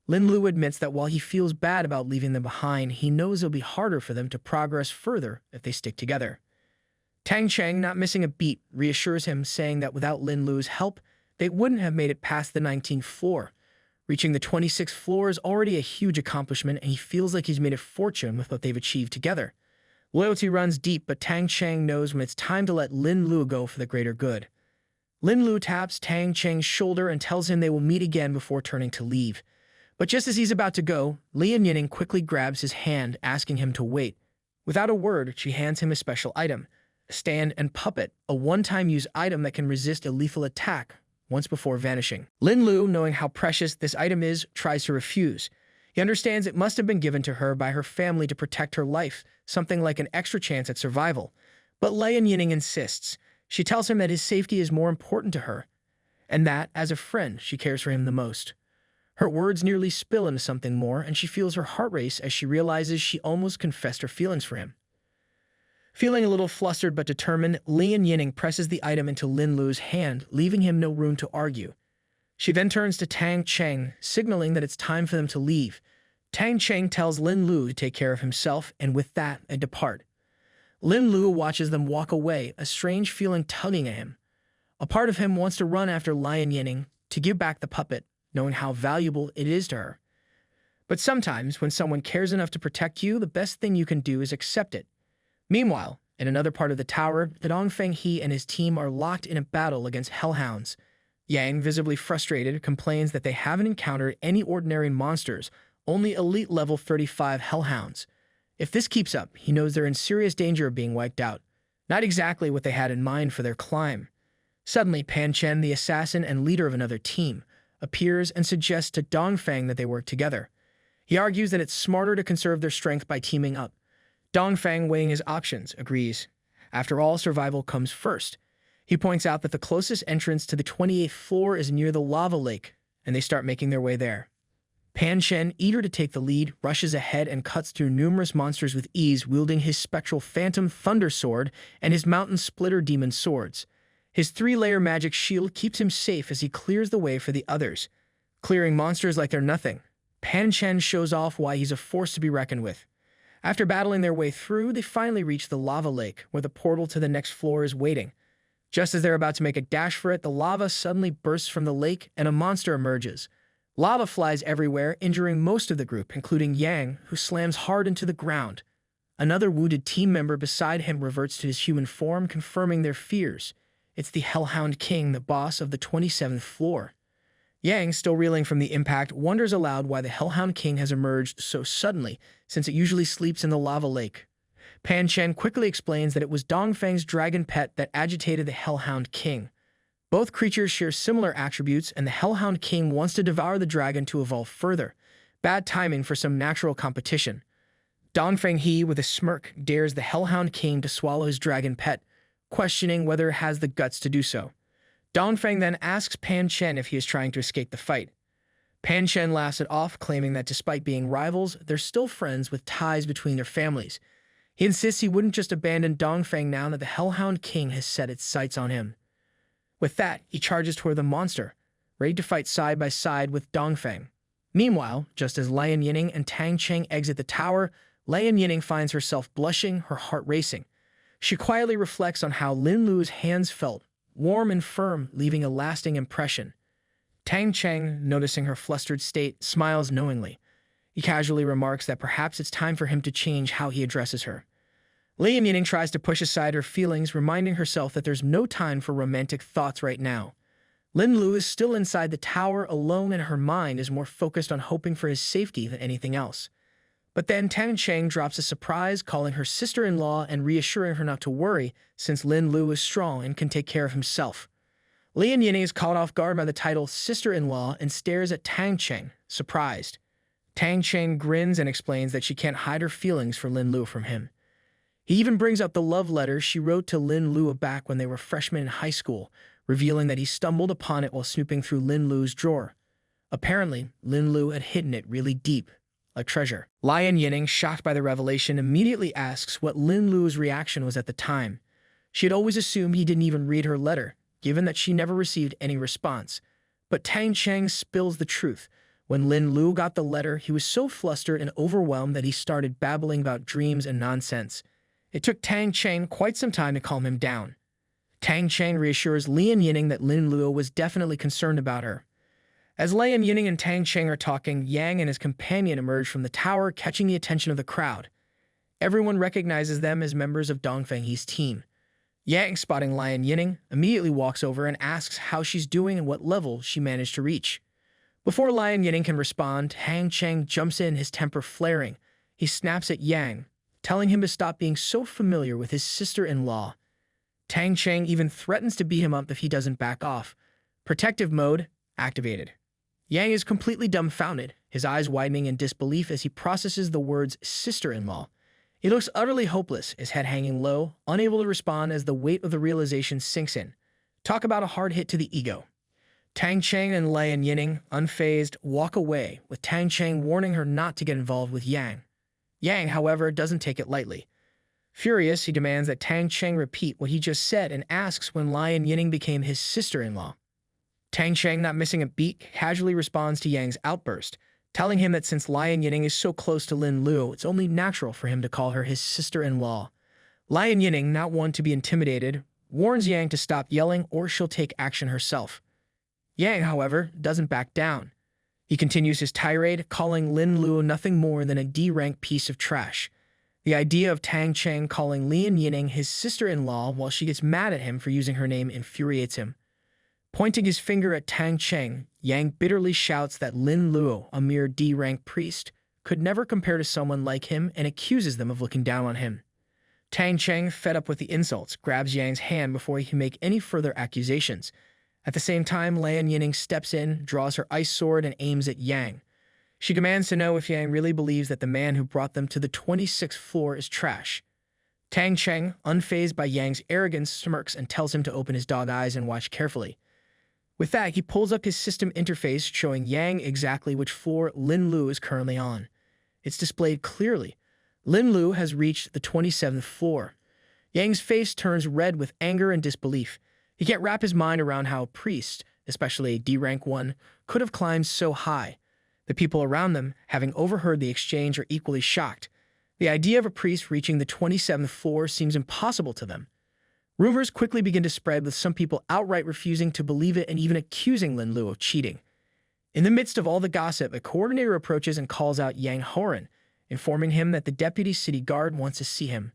Linlu admits that while he feels bad about leaving them behind, he knows it'll be harder for them to progress further if they stick together. Tang Cheng, not missing a beat, reassures him, saying that without Linlu's help, they wouldn't have made it past the 19th floor. Reaching the 26th floor is already a huge accomplishment, and he feels like he's made a fortune with what they've achieved together. Loyalty runs deep, but Tang Cheng knows when it's time to let Lin Luo go for the greater good. Lin Luo taps Tang Cheng's shoulder and tells him they will meet again before turning to leave. But just as he's about to go, Lian Yinning quickly grabs his hand, asking him to wait. Without a word, she hands him a special item, a stand and puppet, a one-time use item that can resist a lethal attack once before vanishing. Lin Luo, knowing how precious this item is, tries to refuse. He understands it must have been given to her by her family to protect her life, something like an extra chance at survival. But Lian Yinning insists. She tells him that his safety is more important to her, and that, as a friend, she cares for him the most. Her words nearly spill into something more, and she feels her heart race as she realizes she almost confessed her feelings for him. Feeling a little flustered but determined, Lian Yinning presses the item into Lin Luo's hand, leaving him no room to argue. She then turns to Tang Cheng, signaling that it's time for them to leave. Tang Cheng tells Lin Luo to take care of himself, and with that, they depart. Lin Luo watches them walk away, a strange feeling tugging at him. A part of him wants to run after Lian Yinning to give back the puppet, knowing how valuable it is to her. But sometimes, when someone cares enough to protect you, the best thing you can do is accept it. Meanwhile, in another part of the tower, Dongfang He and his team are locked in a battle against hellhounds. Yang, visibly frustrated, complains that they haven't encountered any ordinary monsters, only elite level 35 hellhounds. If this keeps up, he knows they're in serious danger of being wiped out. Not exactly what they had in mind for their climb. Suddenly, Pan Chen, the assassin and leader of another team, appears and suggests to Dongfang that they work together. He argues that it's smarter to conserve their strength by teaming up. Dongfang, weighing his options, agrees. After all, survival comes first. He points out that the closest entrance to the 28th floor is near the lava lake, and they start making their way there. Pan Chen, eager to take the lead, rushes ahead and cuts through numerous monsters with ease, wielding his spectral phantom thunder sword and his mountain splitter demon swords. His 3-layer magic shield keeps him safe as he clears the way for the others. Clearing monsters like they're nothing, Pan Chen shows off why he's a force to be reckoned with. After battling their way through, they finally reach the lava lake, where the portal to the next floor is waiting. Just as they're about to make a dash for it, the lava suddenly bursts from the lake and a monster emerges. Lava flies everywhere, injuring most of the group, including Yang, who slams hard into the ground. Another wounded team member beside him reverts to his human form, confirming their fears. It's the Hellhound King, the boss of the 27th floor. Yang, still reeling from the impact, wonders aloud why the Hellhound King has emerged so suddenly, since it usually sleeps in the lava lake. Pan Chen quickly explains that it was Dongfang's dragon pet that agitated the Hellhound King. Both creatures share similar attributes, and the Hellhound King wants to devour the dragon to evolve further. Bad timing for some natural competition. Dongfang He, with a smirk, dares the Hellhound King to swallow his dragon pet, questioning whether it has the guts to do so. Dongfang then asks Pan Chen if he is trying to escape the fight. Pan Chen laughs it off, claiming that despite being rivals, they're still friends with ties between their families. He insists he wouldn't just abandon Dongfang now that the Hellhound King has set its sights on him. With that, he charges toward the monster, ready to fight side by side with Dongfang. Meanwhile, just as Lian Yinning and Tang Cheng exit the tower, Lian Yinning finds herself blushing, her heart racing. She quietly reflects on how Lin Luo's hands felt, warm and firm, leaving a lasting impression. Tang Cheng, noticing her flustered state, smiles knowingly. He casually remarks that perhaps it's time for him to change how he addresses her. Lian Yinning tries to push aside her feelings, reminding herself that there's no time for romantic thoughts right now. Lin Luo is still inside the tower, alone, and her mind is more focused on hoping for his safety than anything else. But then Tang Cheng drops a surprise, calling her sister-in-law and reassuring her not to worry, since Lin Luo is strong and can take care of himself. Lian Yining is caught off guard by the title sister-in-law and stares at Tang Cheng, surprised. Tang Cheng grins and explains that she can't hide her feelings for Lin Luo from him. He even brings up the love letter she wrote to Lin Luo back when they were freshmen in high school, revealing that he stumbled upon it while snooping through Lin Luo's drawer. Apparently, Lin Luo had hidden it really deep, like treasure. Lian Yining, shocked by the revelation, immediately asks what Lin Luo's reaction was at the time. She had always assumed he didn't even read her letter, given that she never received any response. But Tang Cheng spills the truth. When Lin Luo got the letter, he was so flustered and overwhelmed that he started babbling about dreams and nonsense. It took Tang Cheng quite some time to calm him down. Tang Cheng reassures Lian Yining that Lin Luo was definitely concerned about her. As Lian Yining and Tang Cheng are talking, Yang and his companion emerge from the tower, catching the attention of the crowd. Everyone recognizes them as members of Dongfang's team. Yang, spotting Lian Yining, immediately walks over and asks how she's doing and what level she managed to reach. Before Lian Yining can respond, Tang Cheng jumps in, his temper flaring. He snaps at Yang, telling him to stop being so familiar with his sister-in-law. Tang Cheng even threatens to beat him up if he doesn't back off. Protective mode activated. Yang is completely dumbfounded, his eyes widening in disbelief as he processes the words sister-in-law. He looks utterly hopeless, his head hanging low, unable to respond as the weight of the realization sinks in. Talk about a hard hit to the ego. Tang Cheng and Lian Yining, unfazed, walk away, with Tang Cheng warning her not to get involved with Yang. Yang, however, doesn't take it lightly. Furious, he demands that Tang Cheng repeat what he just said and asks when Lian Yining became his sister-in-law. Tang Cheng, not missing a beat, casually responds to Yang's outburst, telling him that since Lian Yining is so close to Lin Luo, it's only natural for him to call her his sister-in-law. Lian Yining, not one to be intimidated, warns Yang to stop yelling or she'll take action herself. Yang, however, doesn't back down. He continues his tirade, calling Lin Luo nothing more than a D-rank piece of trash. The idea of Tang Cheng calling Lian Yining his sister-in-law while she gets mad at him for using her name infuriates him. Pointing his finger at Tang Cheng, Yang bitterly shouts that Lin Luo, a mere D-rank priest, could never compare to someone like him and accuses them of looking down on him. Tang Cheng, fed up with the insults, grabs Yang's hand before he can make any further accusations. At the same time, Lian Yining steps in, draws her ice sword, and aims at Yang. She demands to know if Yang really believes that the man who brought them to the 26th floor is trash. Tang Cheng, unfazed by Yang's arrogance, smirks and tells him to open his dog eyes and watch carefully. With that, he pulls up his system interface, showing Yang exactly which floor Lin Luo is currently on. It's displayed clearly. Lin Luo has reached the 27th floor. Yang's face turns red with anger and disbelief. He can't wrap his mind around how a priest, especially a D-rank one, could have climbed so high. The people around them, having overheard the exchange, are equally shocked. The idea of a priest reaching the 27th floor seems impossible to them. Rumors quickly begin to spread, with some people outright refusing to believe it and even accusing Lin Luo of cheating. In the midst of all the gossip, a coordinator approaches and calls out Yang Horan, informing him that the deputy city guard wants to see him.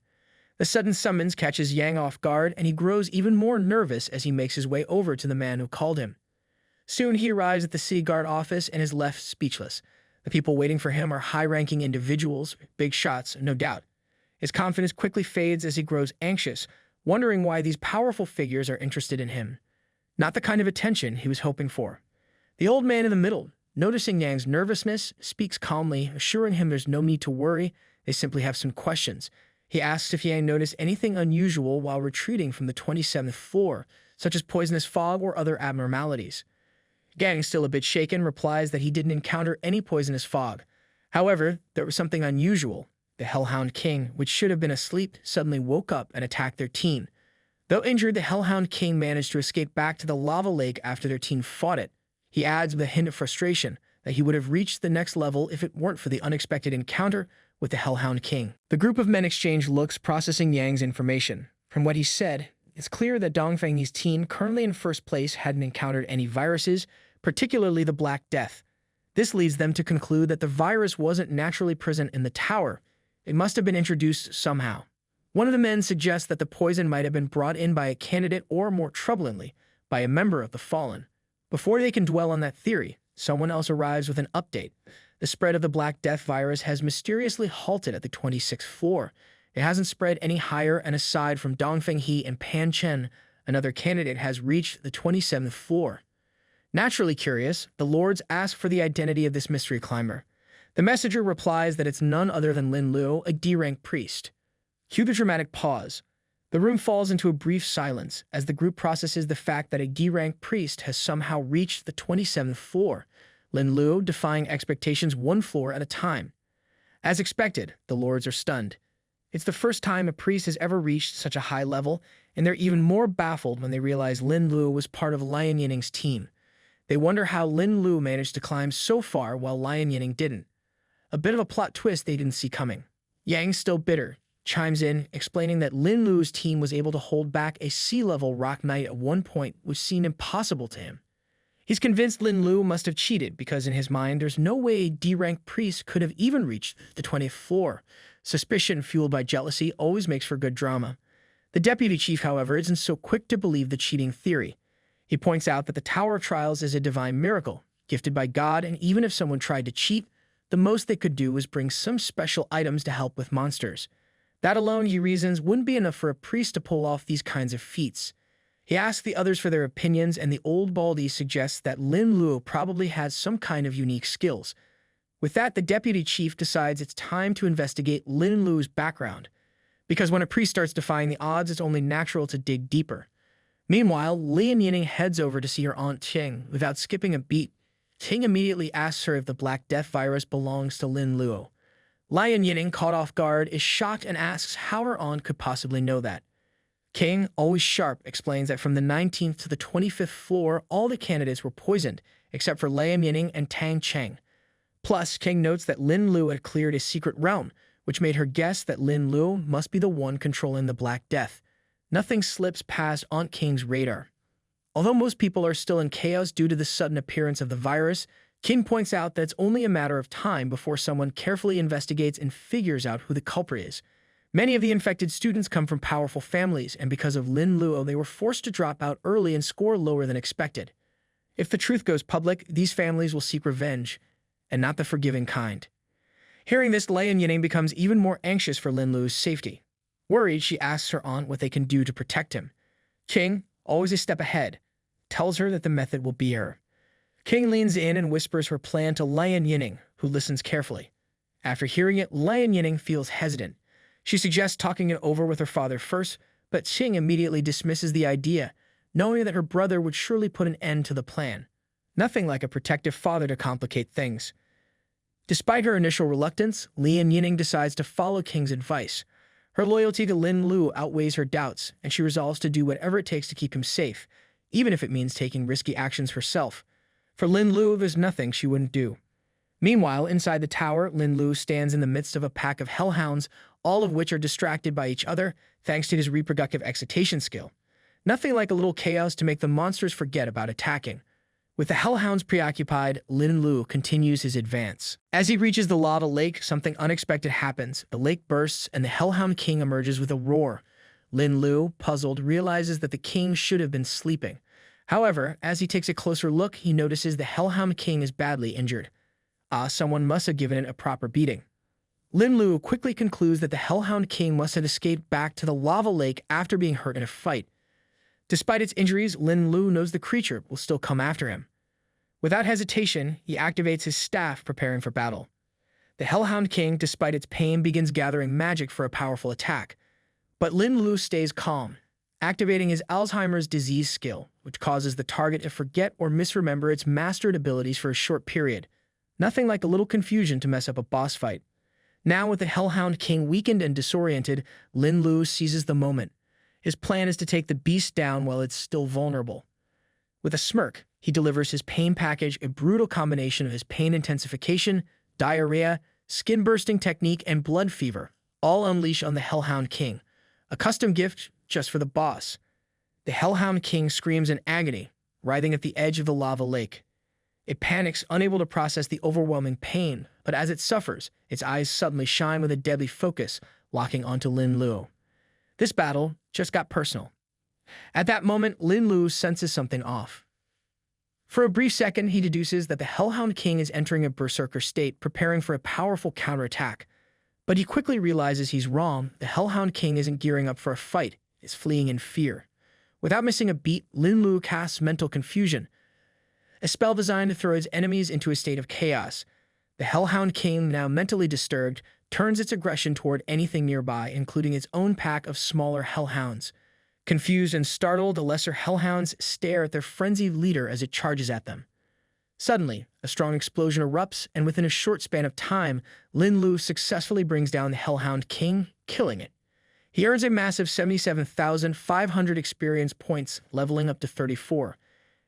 The sudden summons catches Yang off guard, and he grows even more nervous as he makes his way over to the man who called him. Soon he arrives at the city guard office and is left speechless. The people waiting for him are high-ranking individuals, big shots, no doubt. His confidence quickly fades as he grows anxious, wondering why these powerful figures are interested in him. Not the kind of attention he was hoping for. The old man in the middle, noticing Yang's nervousness, speaks calmly, assuring him there's no need to worry, they simply have some questions. He asks if Yang noticed anything unusual while retreating from the 27th floor, such as poisonous fog or other abnormalities. Yang, still a bit shaken, replies that he didn't encounter any poisonous fog. However, there was something unusual. The hellhound king, which should have been asleep, suddenly woke up and attacked their team. Though injured, the hellhound king managed to escape back to the lava lake after their team fought it. He adds with a hint of frustration that he would have reached the next level if it weren't for the unexpected encounter with the hellhound king. The group of men exchange looks, processing Yang's information. From what he said, it's clear that Dongfang's team, currently in first place, hadn't encountered any viruses, particularly the Black Death. This leads them to conclude that the virus wasn't naturally present in the tower. It must have been introduced somehow. One of the men suggests that the poison might have been brought in by a candidate, or more troublingly, by a member of the Fallen. Before they can dwell on that theory, someone else arrives with an update. The spread of the Black Death virus has mysteriously halted at the 26th floor. It hasn't spread any higher, and aside from Dongfang He and Pan Chen, another candidate has reached the 27th floor. Naturally curious, the lords ask for the identity of this mystery climber. The messenger replies that it's none other than Lin Luo, a D-rank priest. Cue the dramatic pause. The room falls into a brief silence as the group processes the fact that a D-rank priest has somehow reached the 27th floor, Lin Luo defying expectations one floor at a time. As expected, the lords are stunned. It's the first time a priest has ever reached such a high level, and they're even more baffled when they realize Lin Luo was part of Lian Yining's team. They wonder how Lin Luo managed to climb so far while Lian Yining didn't. A bit of a plot twist they didn't see coming. Yang, still bitter, chimes in, explaining that Lin Luo's team was able to hold back a sea-level rock knight at one point, which seemed impossible to him. He's convinced Lin Luo must have cheated because in his mind there's no way a D-rank priest could have even reached the 20th floor. Suspicion fueled by jealousy always makes for good drama. The deputy chief, however, isn't so quick to believe the cheating theory. He points out that the Tower of Trials is a divine miracle, gifted by God, and even if someone tried to cheat, the most they could do was bring some special items to help with monsters. That alone, he reasons, wouldn't be enough for a priest to pull off these kinds of feats. He asks the others for their opinions, and the old baldy suggests that Lin Luo probably has some kind of unique skills. With that, the deputy chief decides it's time to investigate Lin Luo's background, because when a priest starts defying the odds, it's only natural to dig deeper. Meanwhile, Lian Yining heads over to see her aunt Qing. Without skipping a beat, Qing immediately asks her if the Black Death virus belongs to Lin Luo. Lian Yining, caught off guard, is shocked and asks how her aunt could possibly know that. Qing, always sharp, explains that from the 19th to the 25th floor, all the candidates were poisoned, except for Lian Yining and Tang Cheng. Plus, Qing notes that Lin Luo had cleared a secret realm, which made her guess that Lin Luo must be the one controlling the Black Death. Nothing slips past Aunt Qing's radar. Although most people are still in chaos due to the sudden appearance of the virus, Qing points out that it's only a matter of time before someone carefully investigates and figures out who the culprit is. Many of the infected students come from powerful families, and because of Lin Luo, they were forced to drop out early and score lower than expected. If the truth goes public, these families will seek revenge, and not the forgiving kind. Hearing this, Lian Yining becomes even more anxious for Lin Luo's safety. Worried, she asks her aunt what they can do to protect him. Qing, always a step ahead, tells her that the method will be her. Qing leans in and whispers her plan to Lian Yining, who listens carefully. After hearing it, Lian Yining feels hesitant. She suggests talking it over with her father first, but Qing immediately dismisses the idea, knowing that her brother would surely put an end to the plan. Nothing like a protective father to complicate things. Despite her initial reluctance, Lian Yining decides to follow Qing's advice. Her loyalty to Lin Luo outweighs her doubts, and she resolves to do whatever it takes to keep him safe, even if it means taking risky actions herself. For Lin Luo, there's nothing she wouldn't do. Meanwhile, inside the tower, Lin Luo stands in the midst of a pack of hellhounds, all of which are distracted by each other thanks to his reproductive excitation skill. Nothing like a little chaos to make the monsters forget about attacking. With the hellhounds preoccupied, Lin Luo continues his advance. As he reaches the lava lake, something unexpected happens. The lake bursts, and the hellhound king emerges with a roar. Lin Luo, puzzled, realizes that the king should have been sleeping. However, as he takes a closer look, he notices the hellhound king is badly injured. Someone must have given it a proper beating. Lin Luo quickly concludes that the hellhound king must have escaped back to the lava lake after being hurt in a fight. Despite its injuries, Lin Luo knows the creature will still come after him. Without hesitation, he activates his staff, preparing for battle. The Hellhound King, despite its pain, begins gathering magic for a powerful attack. But Lin Luo stays calm, activating his Alzheimer's disease skill, which causes the target to forget or misremember its mastered abilities for a short period. Nothing like a little confusion to mess up a boss fight. Now, with the Hellhound King weakened and disoriented, Lin Luo seizes the moment. His plan is to take the beast down while it's still vulnerable. With a smirk, he delivers his pain package, a brutal combination of his pain intensification, diarrhea, skin-bursting technique, and blood fever, all unleashed on the Hellhound King. A custom gift just for the boss. The Hellhound King screams in agony, writhing at the edge of the lava lake. It panics, unable to process the overwhelming pain, but as it suffers, its eyes suddenly shine with a deadly focus, locking onto Lin Luo. This battle just got personal. At that moment, Lin Luo senses something off. For a brief second, he deduces that the Hellhound King is entering a berserker state, preparing for a powerful counterattack. But he quickly realizes he's wrong. The Hellhound King isn't gearing up for a fight, it's fleeing in fear. Without missing a beat, Linlu casts Mental Confusion, a spell designed to throw his enemies into a state of chaos. The Hellhound King, now mentally disturbed, turns its aggression toward anything nearby, including its own pack of smaller hellhounds. Confused and startled, the lesser hellhounds stare at their frenzied leader as it charges at them. Suddenly, a strong explosion erupts, and within a short span of time, Linlu successfully brings down the Hellhound King, killing it. He earns a massive 77,500 experience points, leveling up to 34.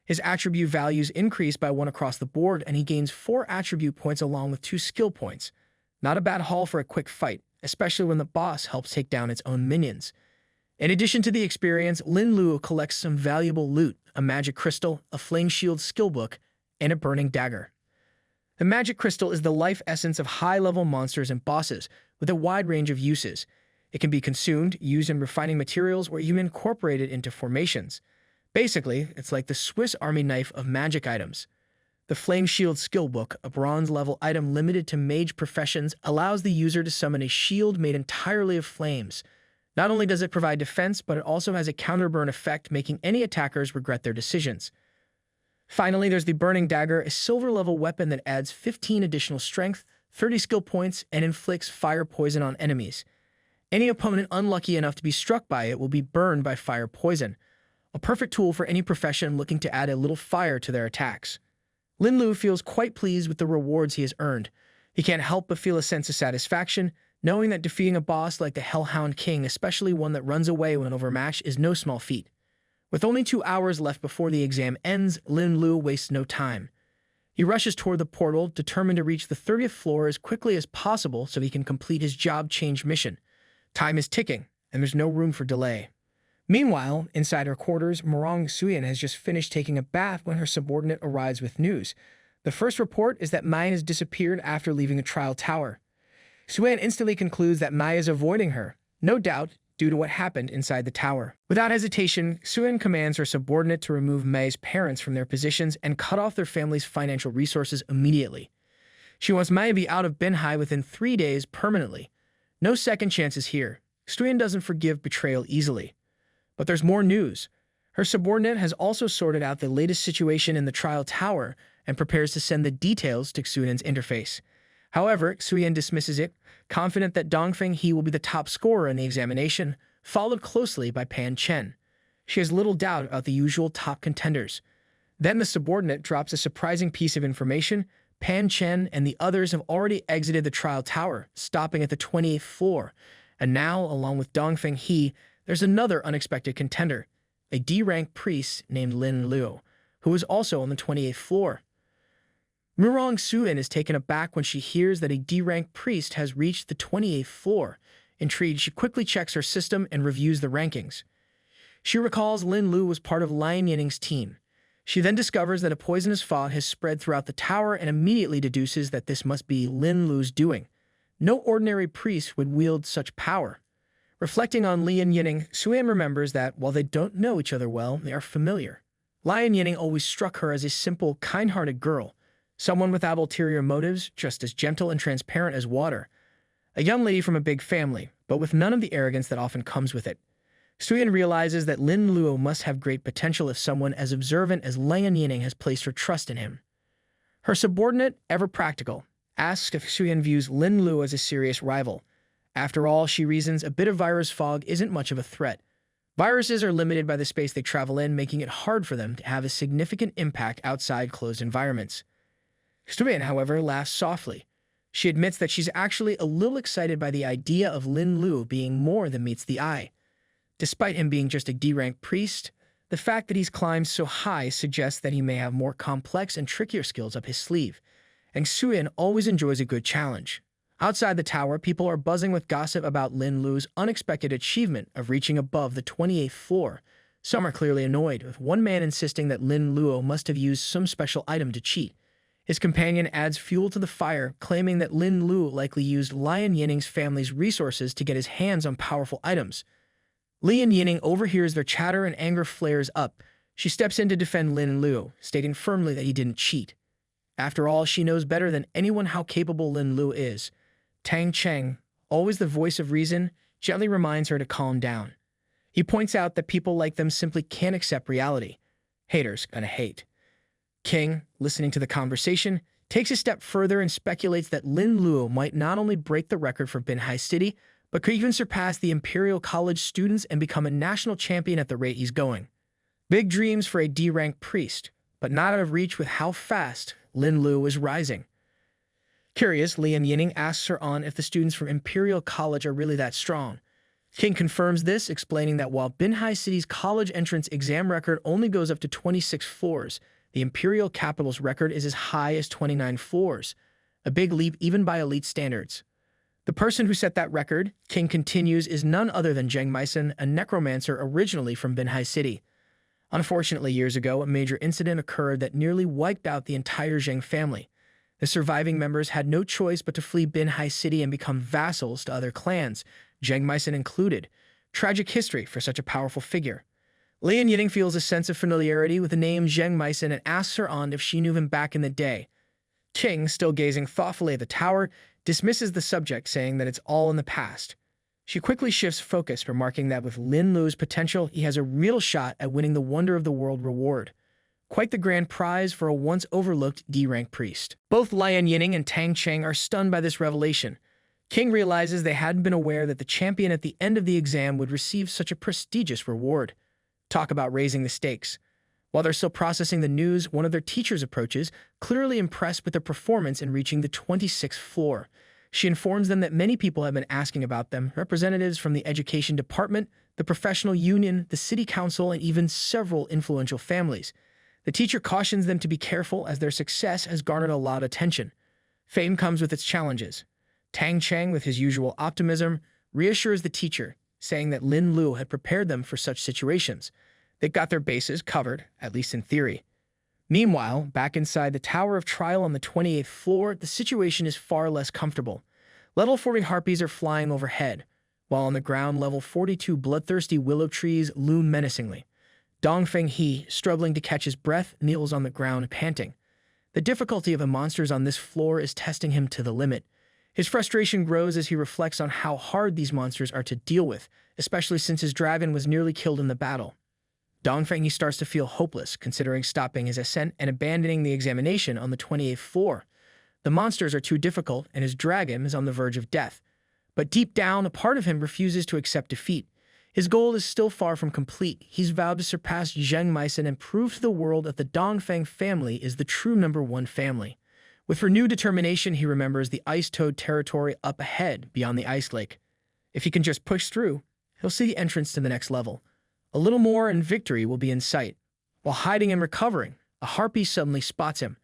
His attribute values increase by 1 across the board, and he gains 4 attribute points along with 2 skill points. Not a bad haul for a quick fight, especially when the boss helps take down its own minions. In addition to the experience, Lin Luo collects some valuable loot, a magic crystal, a flame shield skill book, and a burning dagger. The magic crystal is the life essence of high-level monsters and bosses, with a wide range of uses. It can be consumed, used in refining materials, or even incorporated into formations. Basically, it's like the Swiss Army knife of magic items. The Flame Shield Skill Book, a bronze-level item limited to mage professions, allows the user to summon a shield made entirely of flames. Not only does it provide defense, but it also has a counterburn effect, making any attackers regret their decisions. Finally, there's the Burning Dagger, a silver-level weapon that adds 15 additional strength, 30 skill points, and inflicts fire poison on enemies. Any opponent unlucky enough to be struck by it will be burned by fire poison, a perfect tool for any profession looking to add a little fire to their attacks. Linlu feels quite pleased with the rewards he has earned. He can't help but feel a sense of satisfaction, knowing that defeating a boss like the Hellhound King, especially one that runs away when overmatched, is no small feat. With only 2 hours left before the exam ends, Lin Luo wastes no time. He rushes toward the portal, determined to reach the 30th floor as quickly as possible so he can complete his job change mission. Time is ticking, and there's no room for delay. Meanwhile, inside her quarters, Suan has just finished taking a bath when her subordinate arrives with news. The first report is that Mai has disappeared after leaving the trial tower. Suan instantly concludes that Mai is avoiding her, no doubt due to what happened inside the tower. Without hesitation, Suan commands her subordinate to remove Mei's parents from their positions and cut off their family's financial resources immediately. She wants Mei to be out of Binhai within 3 days permanently. No second chances here. Suan doesn't forgive Betrayal easily. But there's more news. Her subordinate has also sorted out the latest situation in the trial tower and prepares to send the details to Suan's interface. However, Suan dismisses it, confident that Dongfang he will be the top scorer in the examination, followed closely by Pan Chen. She has little doubt about the usual top contenders. Then the subordinate drops a surprising piece of information. Pan Chen and the others have already exited the trial tower, stopping at the 28th floor. And now, along with Dongfang he, there's another unexpected contender, a D-rank priest named Lin Luo, who is also on the 28th floor. Suan is taken aback when she hears that a D-rank priest has reached the 28th floor. Intrigued, she quickly checks her system and reviews the rankings. She recalls Lin Luo was part of Lian Yining's team. She then discovers that a poisonous fog has spread throughout the tower and immediately deduces that this must be Lin Luo's doing. No ordinary priest would wield such power. Reflecting on Lian Yining, Suan remembers that while they don't know each other well, they are familiar. Lian Yining always struck her as a simple, kind-hearted girl, someone without ulterior motives, just as gentle and transparent as water. A young lady from a big family, but with none of the arrogance that often comes with it. Suan realizes that Lin Luo must have great potential if someone as observant as Lian Yining has placed her trust in him. Her subordinate, ever practical, asks if Suan views Lin Luo as a serious rival. After all, she reasons, a bit of virus fog isn't much of a threat. Viruses are limited by the space they travel in, making it hard for them to have a significant impact outside closed environments. Suan, however, laughs softly. She admits that she's actually a little excited by the idea of Lin Luo being more than meets the eye. Despite him being just a D-rank priest, the fact that he's climbed so high suggests that he may have more complex and trickier skills up his sleeve, and Suan always enjoys a good challenge. Outside the tower, people are buzzing with gossip about Lin Luo's unexpected achievement of reaching above the 28th floor. Some are clearly annoyed, with one man insisting that Lin Luo must have used some special item to cheat. His companion adds fuel to the fire, claiming that Lin Luo likely used Lian Yining's family's resources to get his hands on powerful items. Lian Yining overhears their chatter and anger flares up. She steps in to defend Lin Luo, stating firmly that he didn't cheat. After all, she knows better than anyone how capable Lin Luo is. Tang Cheng, always the voice of reason, gently reminds her to calm down. He points out that people like them simply can't accept reality. Haters gonna hate. King, listening to the conversation, takes a step further and speculates that Lin Luo might not only break the record for Binhai City, but could even surpass the Imperial College students and become a national champion at the rate he's going. Big dreams for a D-rank priest, but not out of reach with how fast Lin Luo is rising. Curious, Lian Yinning asks her aunt if the students from Imperial College are really that strong. King confirms this, explaining that while Binhai City's college entrance exam record only goes up to 26 floors, the Imperial capital's record is as high as 29 floors, a big leap even by elite standards. The person who set that record, King continues, is none other than Zheng Meisen, a necromancer originally from Binhai City. Unfortunately, years ago, a major incident occurred that nearly wiped out the entire Zheng family. The surviving members had no choice but to flee Binhai City and become vassals to other clans, Zheng Meisen included. Tragic history for such a powerful figure. Lian Yinning feels a sense of familiarity with the name Zheng Meisen and asks her aunt if she knew him back in the day. King, still gazing thoughtfully at the tower, dismisses the subject, saying that it's all in the past. She quickly shifts focus, remarking that with Lin Luo's potential, he has a real shot at winning the Wonder of the World reward. Quite the grand prize for a once-overlooked D-rank priest. Both Lian Yinning and Tang Cheng are stunned by this revelation. King realizes they hadn't been aware that the champion at the end of the exam would receive such a prestigious reward. Talk about raising the stakes. While they're still processing the news, one of their teachers approaches, clearly impressed with their performance in reaching the 26th floor. She informs them that many people have been asking about them, representatives from the education department, the professional union, the city council, and even several influential families. The teacher cautions them to be careful as their success has garnered a lot of attention. Fame comes with its challenges. Tang Cheng, with his usual optimism, reassures the teacher, saying that Lin Luo had prepared them for such situations. They got their bases covered, at least in theory. Meanwhile, back inside the Tower of Trial on the 28th floor, the situation is far less comfortable. Level 40 harpies are flying overhead, while on the ground, level 42 bloodthirsty willow trees loom menacingly. Dongfang He, struggling to catch his breath, kneels on the ground, panting. The difficulty of the monsters on this floor is testing him to the limit. His frustration grows as he reflects on how hard these monsters are to deal with, especially since his dragon was nearly killed in the battle. Dongfang He starts to feel hopeless, considering stopping his ascent and abandoning the examination on the 28th floor. The monsters are too difficult, and his dragon is on the verge of death. But deep down, a part of him refuses to accept defeat. His goal is still far from complete. He's vowed to surpass Zheng Meisen and prove to the world that the Dongfang family is the true #1 family. With renewed determination, he remembers the ice toad territory up ahead beyond the ice lake. If he can just push through, he'll see the entrance to the next level. A little more and victory will be in sight. While hiding and recovering, a harpy suddenly spots him.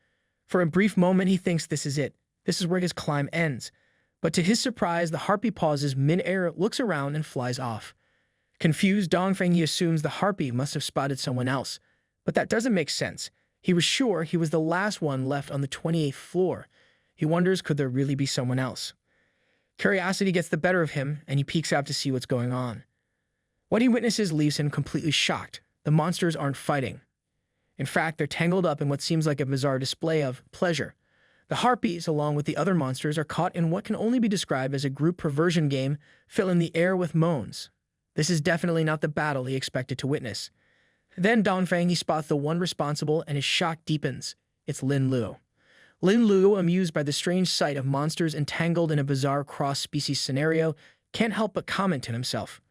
For a brief moment, he thinks this is it. This is where his climb ends. But to his surprise, the harpy pauses mid-air, looks around, and flies off. Confused, Dongfang He assumes the harpy must have spotted someone else. But that doesn't make sense. He was sure he was the last one left on the 28th floor. He wonders, could there really be someone else? Curiosity gets the better of him, and he peeks out to see what's going on. What he witnesses leaves him completely shocked. The monsters aren't fighting. In fact, they're tangled up in what seems like a bizarre display of pleasure. The harpies, along with the other monsters, are caught in what can only be described as a group perversion game, filling the air with moans. This is definitely not the battle he expected to witness. Then Dongfang He spots the one responsible, and his shock deepens. It's Lin Luo. Lin Luo, amused by the strange sight of monsters entangled in a bizarre cross-species scenario, can't help but comment to himself.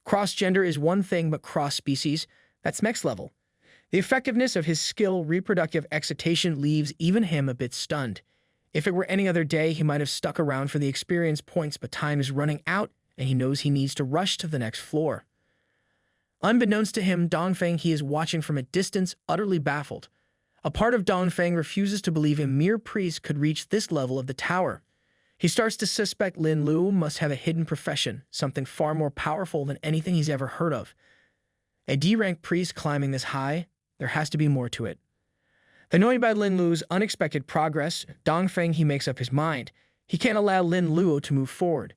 Cross-gender is one thing, but cross-species, that's next level. The effectiveness of his skill, reproductive excitation, leaves even him a bit stunned. If it were any other day, he might have stuck around for the experience points, but time is running out, and he knows he needs to rush to the next floor. Unbeknownst to him, Dongfang He is watching from a distance, utterly baffled. A part of Dongfang refuses to believe a mere priest could reach this level of the tower. He starts to suspect Lin Luo must have a hidden profession, something far more powerful than anything he's ever heard of. A D-rank priest climbing this high, there has to be more to it. Annoyed by Lin Luo's unexpected progress, Dongfang He makes up his mind. He can't allow Lin Luo to move forward.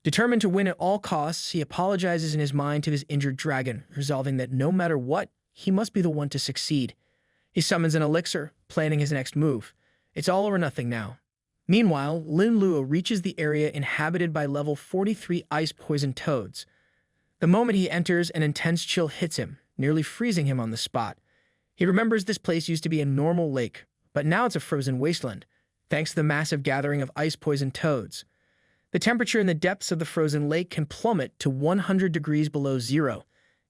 Determined to win at all costs, he apologizes in his mind to his injured dragon, resolving that no matter what, he must be the one to succeed. He summons an elixir, planning his next move. It's all or nothing now. Meanwhile, Lin Luo reaches the area inhabited by level 43 ice-poisoned toads. The moment he enters, an intense chill hits him, nearly freezing him on the spot. He remembers this place used to be a normal lake, but now it's a frozen wasteland, thanks to the massive gathering of ice-poisoned toads. The temperature in the depths of the frozen lake can plummet to 100 degrees below zero.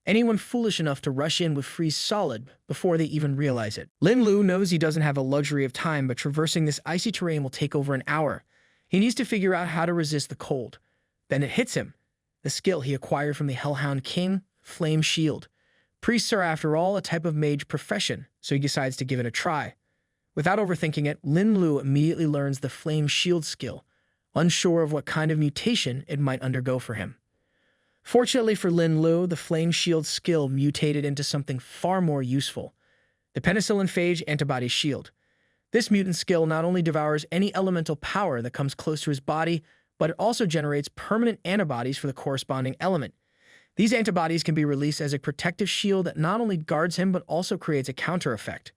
Anyone foolish enough to rush in would freeze solid before they even realize it. Linlu knows he doesn't have the luxury of time, but traversing this icy terrain will take over an hour. He needs to figure out how to resist the cold. Then it hits him. The skill he acquired from the Hellhound King, Flame Shield. Priests are, after all, a type of mage profession, so he decides to give it a try. Without overthinking it, Lin Luo immediately learns the Flame Shield skill, unsure of what kind of mutation it might undergo for him. Fortunately for Lin Luo, the Flame Shield skill mutated into something far more useful, the Penicillin Phage Antibody Shield. This mutant skill not only devours any elemental power that comes close to his body, but it also generates permanent antibodies for the corresponding element. These antibodies can be released as a protective shield that not only guards him, but also creates a counter effect.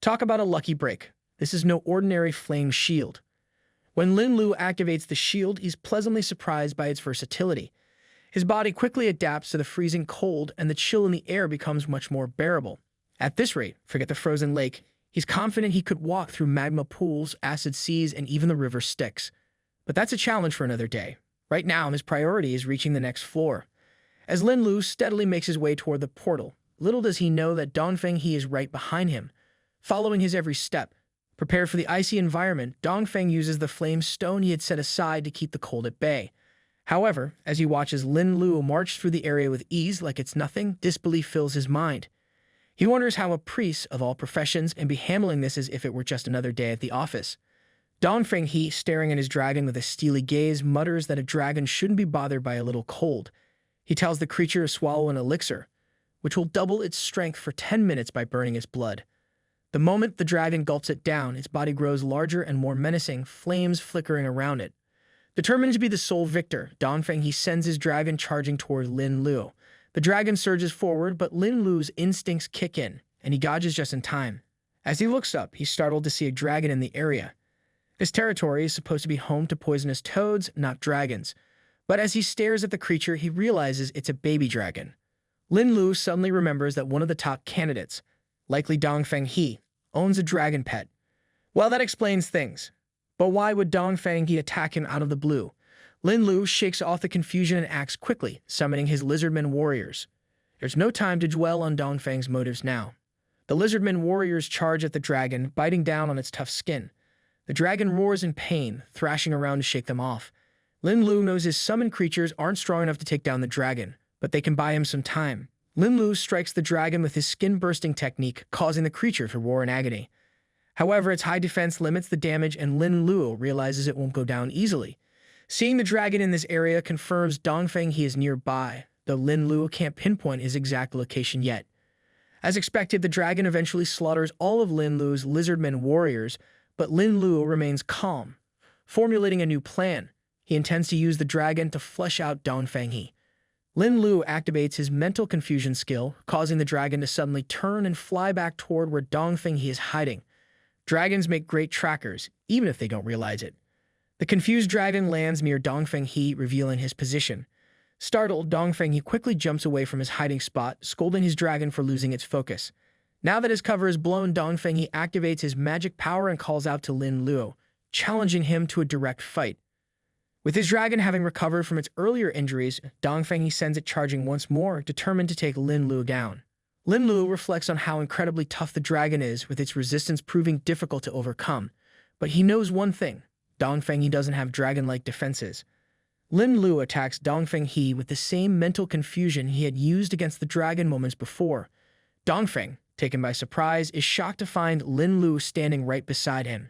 Talk about a lucky break. This is no ordinary flame shield. When Lin Luo activates the shield, he's pleasantly surprised by its versatility. His body quickly adapts to the freezing cold, and the chill in the air becomes much more bearable. At this rate, forget the frozen lake, he's confident he could walk through magma pools, acid seas, and even the river Styx. But that's a challenge for another day. Right now, his priority is reaching the next floor. As Lin Luo steadily makes his way toward the portal, little does he know that Dongfang He is right behind him, following his every step. Prepared for the icy environment, Dongfang uses the flame stone he had set aside to keep the cold at bay. However, as he watches Lin Luo march through the area with ease like it's nothing, disbelief fills his mind. He wonders how a priest of all professions can be handling this as if it were just another day at the office. Dongfang He, staring at his dragon with a steely gaze, mutters that a dragon shouldn't be bothered by a little cold. He tells the creature to swallow an elixir, which will double its strength for 10 minutes by burning its blood. The moment the dragon gulps it down, its body grows larger and more menacing, flames flickering around it. Determined to be the sole victor, Dongfang He sends his dragon charging toward Lin Luo. The dragon surges forward, but Lin Luo's instincts kick in, and he dodges just in time. As he looks up, he's startled to see a dragon in the area. This territory is supposed to be home to poisonous toads, not dragons. But as he stares at the creature, he realizes it's a baby dragon. Lin Luo suddenly remembers that one of the top candidates, likely Dongfang He, owns a dragon pet. Well, that explains things. But why would Dongfang He attack him out of the blue? Lin Luo shakes off the confusion and acts quickly, summoning his lizardmen warriors. There's no time to dwell on Dongfang's motives now. The lizardmen warriors charge at the dragon, biting down on its tough skin. The dragon roars in pain, thrashing around to shake them off. Lin Luo knows his summoned creatures aren't strong enough to take down the dragon, but they can buy him some time. Lin Luo strikes the dragon with his skin-bursting technique, causing the creature to roar in agony. However, its high defense limits the damage, and Lin Luo realizes it won't go down easily. Seeing the dragon in this area confirms Dongfang He is nearby, though Lin Luo can't pinpoint his exact location yet. As expected, the dragon eventually slaughters all of Lin Luo's lizardmen warriors, but Lin Luo remains calm. Formulating a new plan, he intends to use the dragon to flush out Dongfang He. Lin Luo activates his mental confusion skill, causing the dragon to suddenly turn and fly back toward where Dongfang He is hiding. Dragons make great trackers, even if they don't realize it. The confused dragon lands near Dongfang He, revealing his position. Startled, Dongfang He quickly jumps away from his hiding spot, scolding his dragon for losing its focus. Now that his cover is blown, Dongfang He activates his magic power and calls out to Lin Luo, challenging him to a direct fight. With his dragon having recovered from its earlier injuries, Dongfang He sends it charging once more, determined to take Lin Luo down. Lin Luo reflects on how incredibly tough the dragon is, with its resistance proving difficult to overcome. But he knows one thing: Dongfang He doesn't have dragon-like defenses. Lin Luo attacks Dongfang He with the same mental confusion he had used against the dragon moments before. Dongfang, taken by surprise, is shocked to find Lin Luo standing right beside him.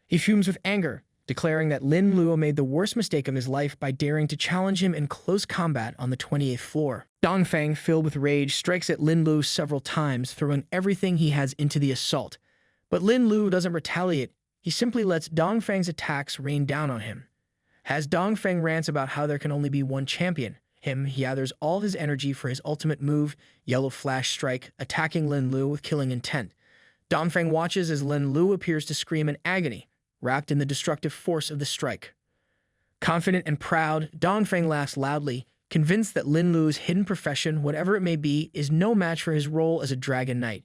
He fumes with anger, declaring that Lin Luo made the worst mistake of his life by daring to challenge him in close combat on the 28th floor. Dongfang, filled with rage, strikes at Lin Luo several times, throwing everything he has into the assault. But Lin Luo doesn't retaliate. He simply lets Dongfang's attacks rain down on him. As Dongfang rants about how there can only be one champion, he gathers all his energy for his ultimate move, Yellow Flash Strike, attacking Lin Luo with killing intent. Dongfang watches as Lin Luo appears to scream in agony, wrapped in the destructive force of the strike. Confident and proud, Dongfang laughs loudly, convinced that Lin Luo's hidden profession, whatever it may be, is no match for his role as a dragon knight.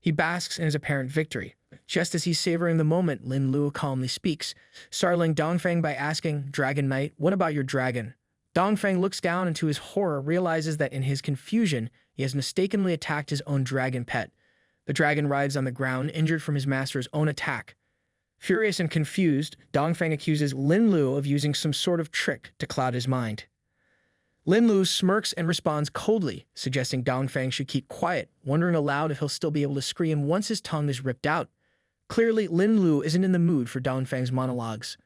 He basks in his apparent victory. Just as he's savoring the moment, Lin Luo calmly speaks, startling Dongfang by asking, "Dragon Knight, what about your dragon?" Dongfang looks down and to his horror realizes that in his confusion, he has mistakenly attacked his own dragon pet. The dragon writhes on the ground, injured from his master's own attack. Furious and confused, Dongfang accuses Lin Luo of using some sort of trick to cloud his mind. Lin Luo smirks and responds coldly, suggesting Dongfang should keep quiet, wondering aloud if he'll still be able to scream once his tongue is ripped out. Clearly, Lin Luo isn't in the mood for Dongfang's monologues.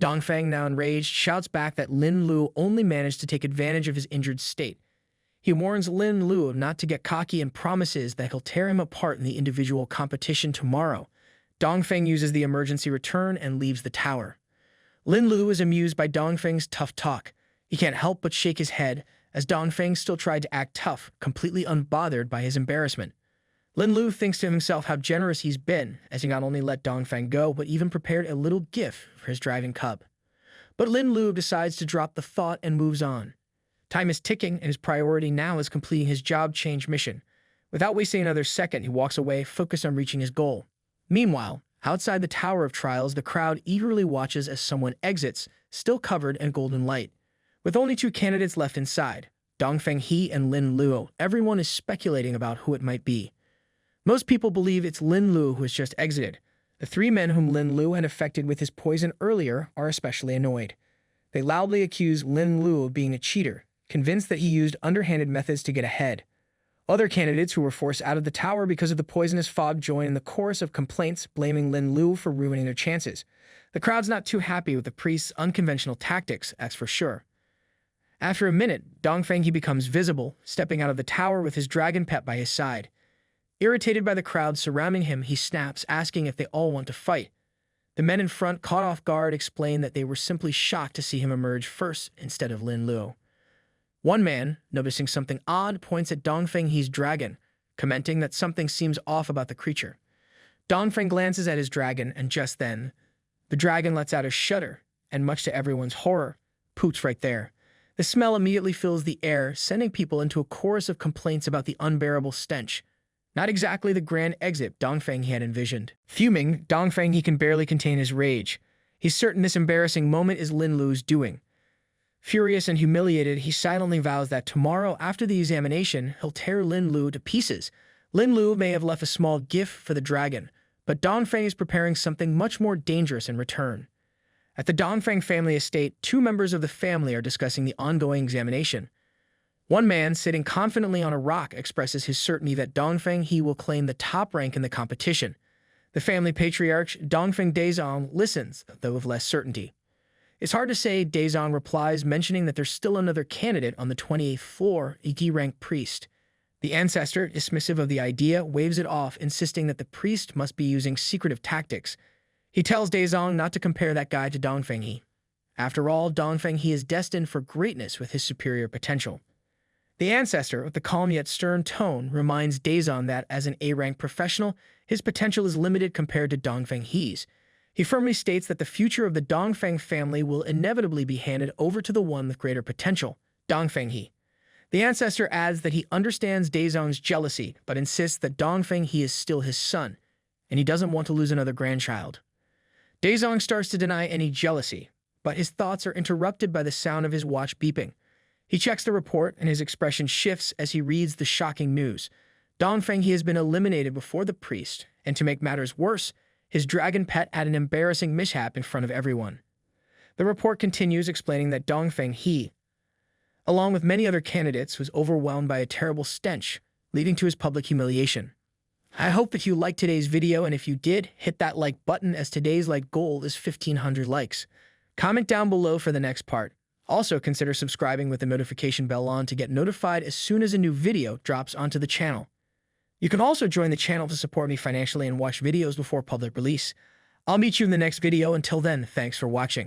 Dongfang, now enraged, shouts back that Lin Luo only managed to take advantage of his injured state. He warns Lin Luo not to get cocky and promises that he'll tear him apart in the individual competition tomorrow. Dongfang uses the emergency return and leaves the tower. Lin Luo is amused by Dongfang's tough talk. He can't help but shake his head, as Dongfang still tried to act tough, completely unbothered by his embarrassment. Lin Luo thinks to himself how generous he's been, as he not only let Dongfang go, but even prepared a little gift for his driving cub. But Lin Luo decides to drop the thought and moves on. Time is ticking, and his priority now is completing his job change mission. Without wasting another second, he walks away, focused on reaching his goal. Meanwhile, outside the Tower of Trials, the crowd eagerly watches as someone exits, still covered in golden light. With only 2 candidates left inside, Dongfang He and Lin Luo, everyone is speculating about who it might be. Most people believe it's Lin Luo who has just exited. The 3 men whom Lin Luo had affected with his poison earlier are especially annoyed. They loudly accuse Lin Luo of being a cheater, convinced that he used underhanded methods to get ahead. Other candidates who were forced out of the tower because of the poisonous fog join in the chorus of complaints, blaming Lin Luo for ruining their chances. The crowd's not too happy with the priest's unconventional tactics, that's for sure. After a minute, Dongfang He becomes visible, stepping out of the tower with his dragon pet by his side. Irritated by the crowd surrounding him, he snaps, asking if they all want to fight. The men in front, caught off guard, explain that they were simply shocked to see him emerge first instead of Lin Luo. One man, noticing something odd, points at Dongfang He's dragon, commenting that something seems off about the creature. Dongfang glances at his dragon, and just then, the dragon lets out a shudder, and much to everyone's horror, poops right there. The smell immediately fills the air, sending people into a chorus of complaints about the unbearable stench. Not exactly the grand exit Dongfang He had envisioned. Fuming, Dongfang He can barely contain his rage. He's certain this embarrassing moment is Lin Luo's doing. Furious and humiliated, he silently vows that tomorrow, after the examination, he'll tear Lin Luo to pieces. Lin Luo may have left a small gift for the dragon, but Dongfang is preparing something much more dangerous in return. At the Dongfang family estate, 2 members of the family are discussing the ongoing examination. One man, sitting confidently on a rock, expresses his certainty that Dongfang He will claim the top rank in the competition. The family patriarch, Dongfang Daizong, listens, though with less certainty. It's hard to say, Daizong replies, mentioning that there's still another candidate on the 28th floor, a D-rank priest. The ancestor, dismissive of the idea, waves it off, insisting that the priest must be using secretive tactics. He tells Daizong not to compare that guy to Dongfang He. After all, Dongfang He is destined for greatness with his superior potential. The ancestor, with the calm yet stern tone, reminds Daizong that, as an A-rank professional, his potential is limited compared to Dongfang He's. He firmly states that the future of the Dongfang family will inevitably be handed over to the one with greater potential, Dongfang He. The ancestor adds that he understands Daizong's jealousy, but insists that Dongfang He is still his son, and he doesn't want to lose another grandchild. Daizong starts to deny any jealousy, but his thoughts are interrupted by the sound of his watch beeping. He checks the report, and his expression shifts as he reads the shocking news. Dongfang He has been eliminated before the priest, and to make matters worse, his dragon pet had an embarrassing mishap in front of everyone. The report continues, explaining that Dongfang He, along with many other candidates, was overwhelmed by a terrible stench, leading to his public humiliation. I hope that you liked today's video, and if you did, hit that like button, as today's like goal is 1,500 likes. Comment down below for the next part. Also, consider subscribing with the notification bell on to get notified as soon as a new video drops onto the channel. You can also join the channel to support me financially and watch videos before public release. I'll meet you in the next video. Until then, thanks for watching.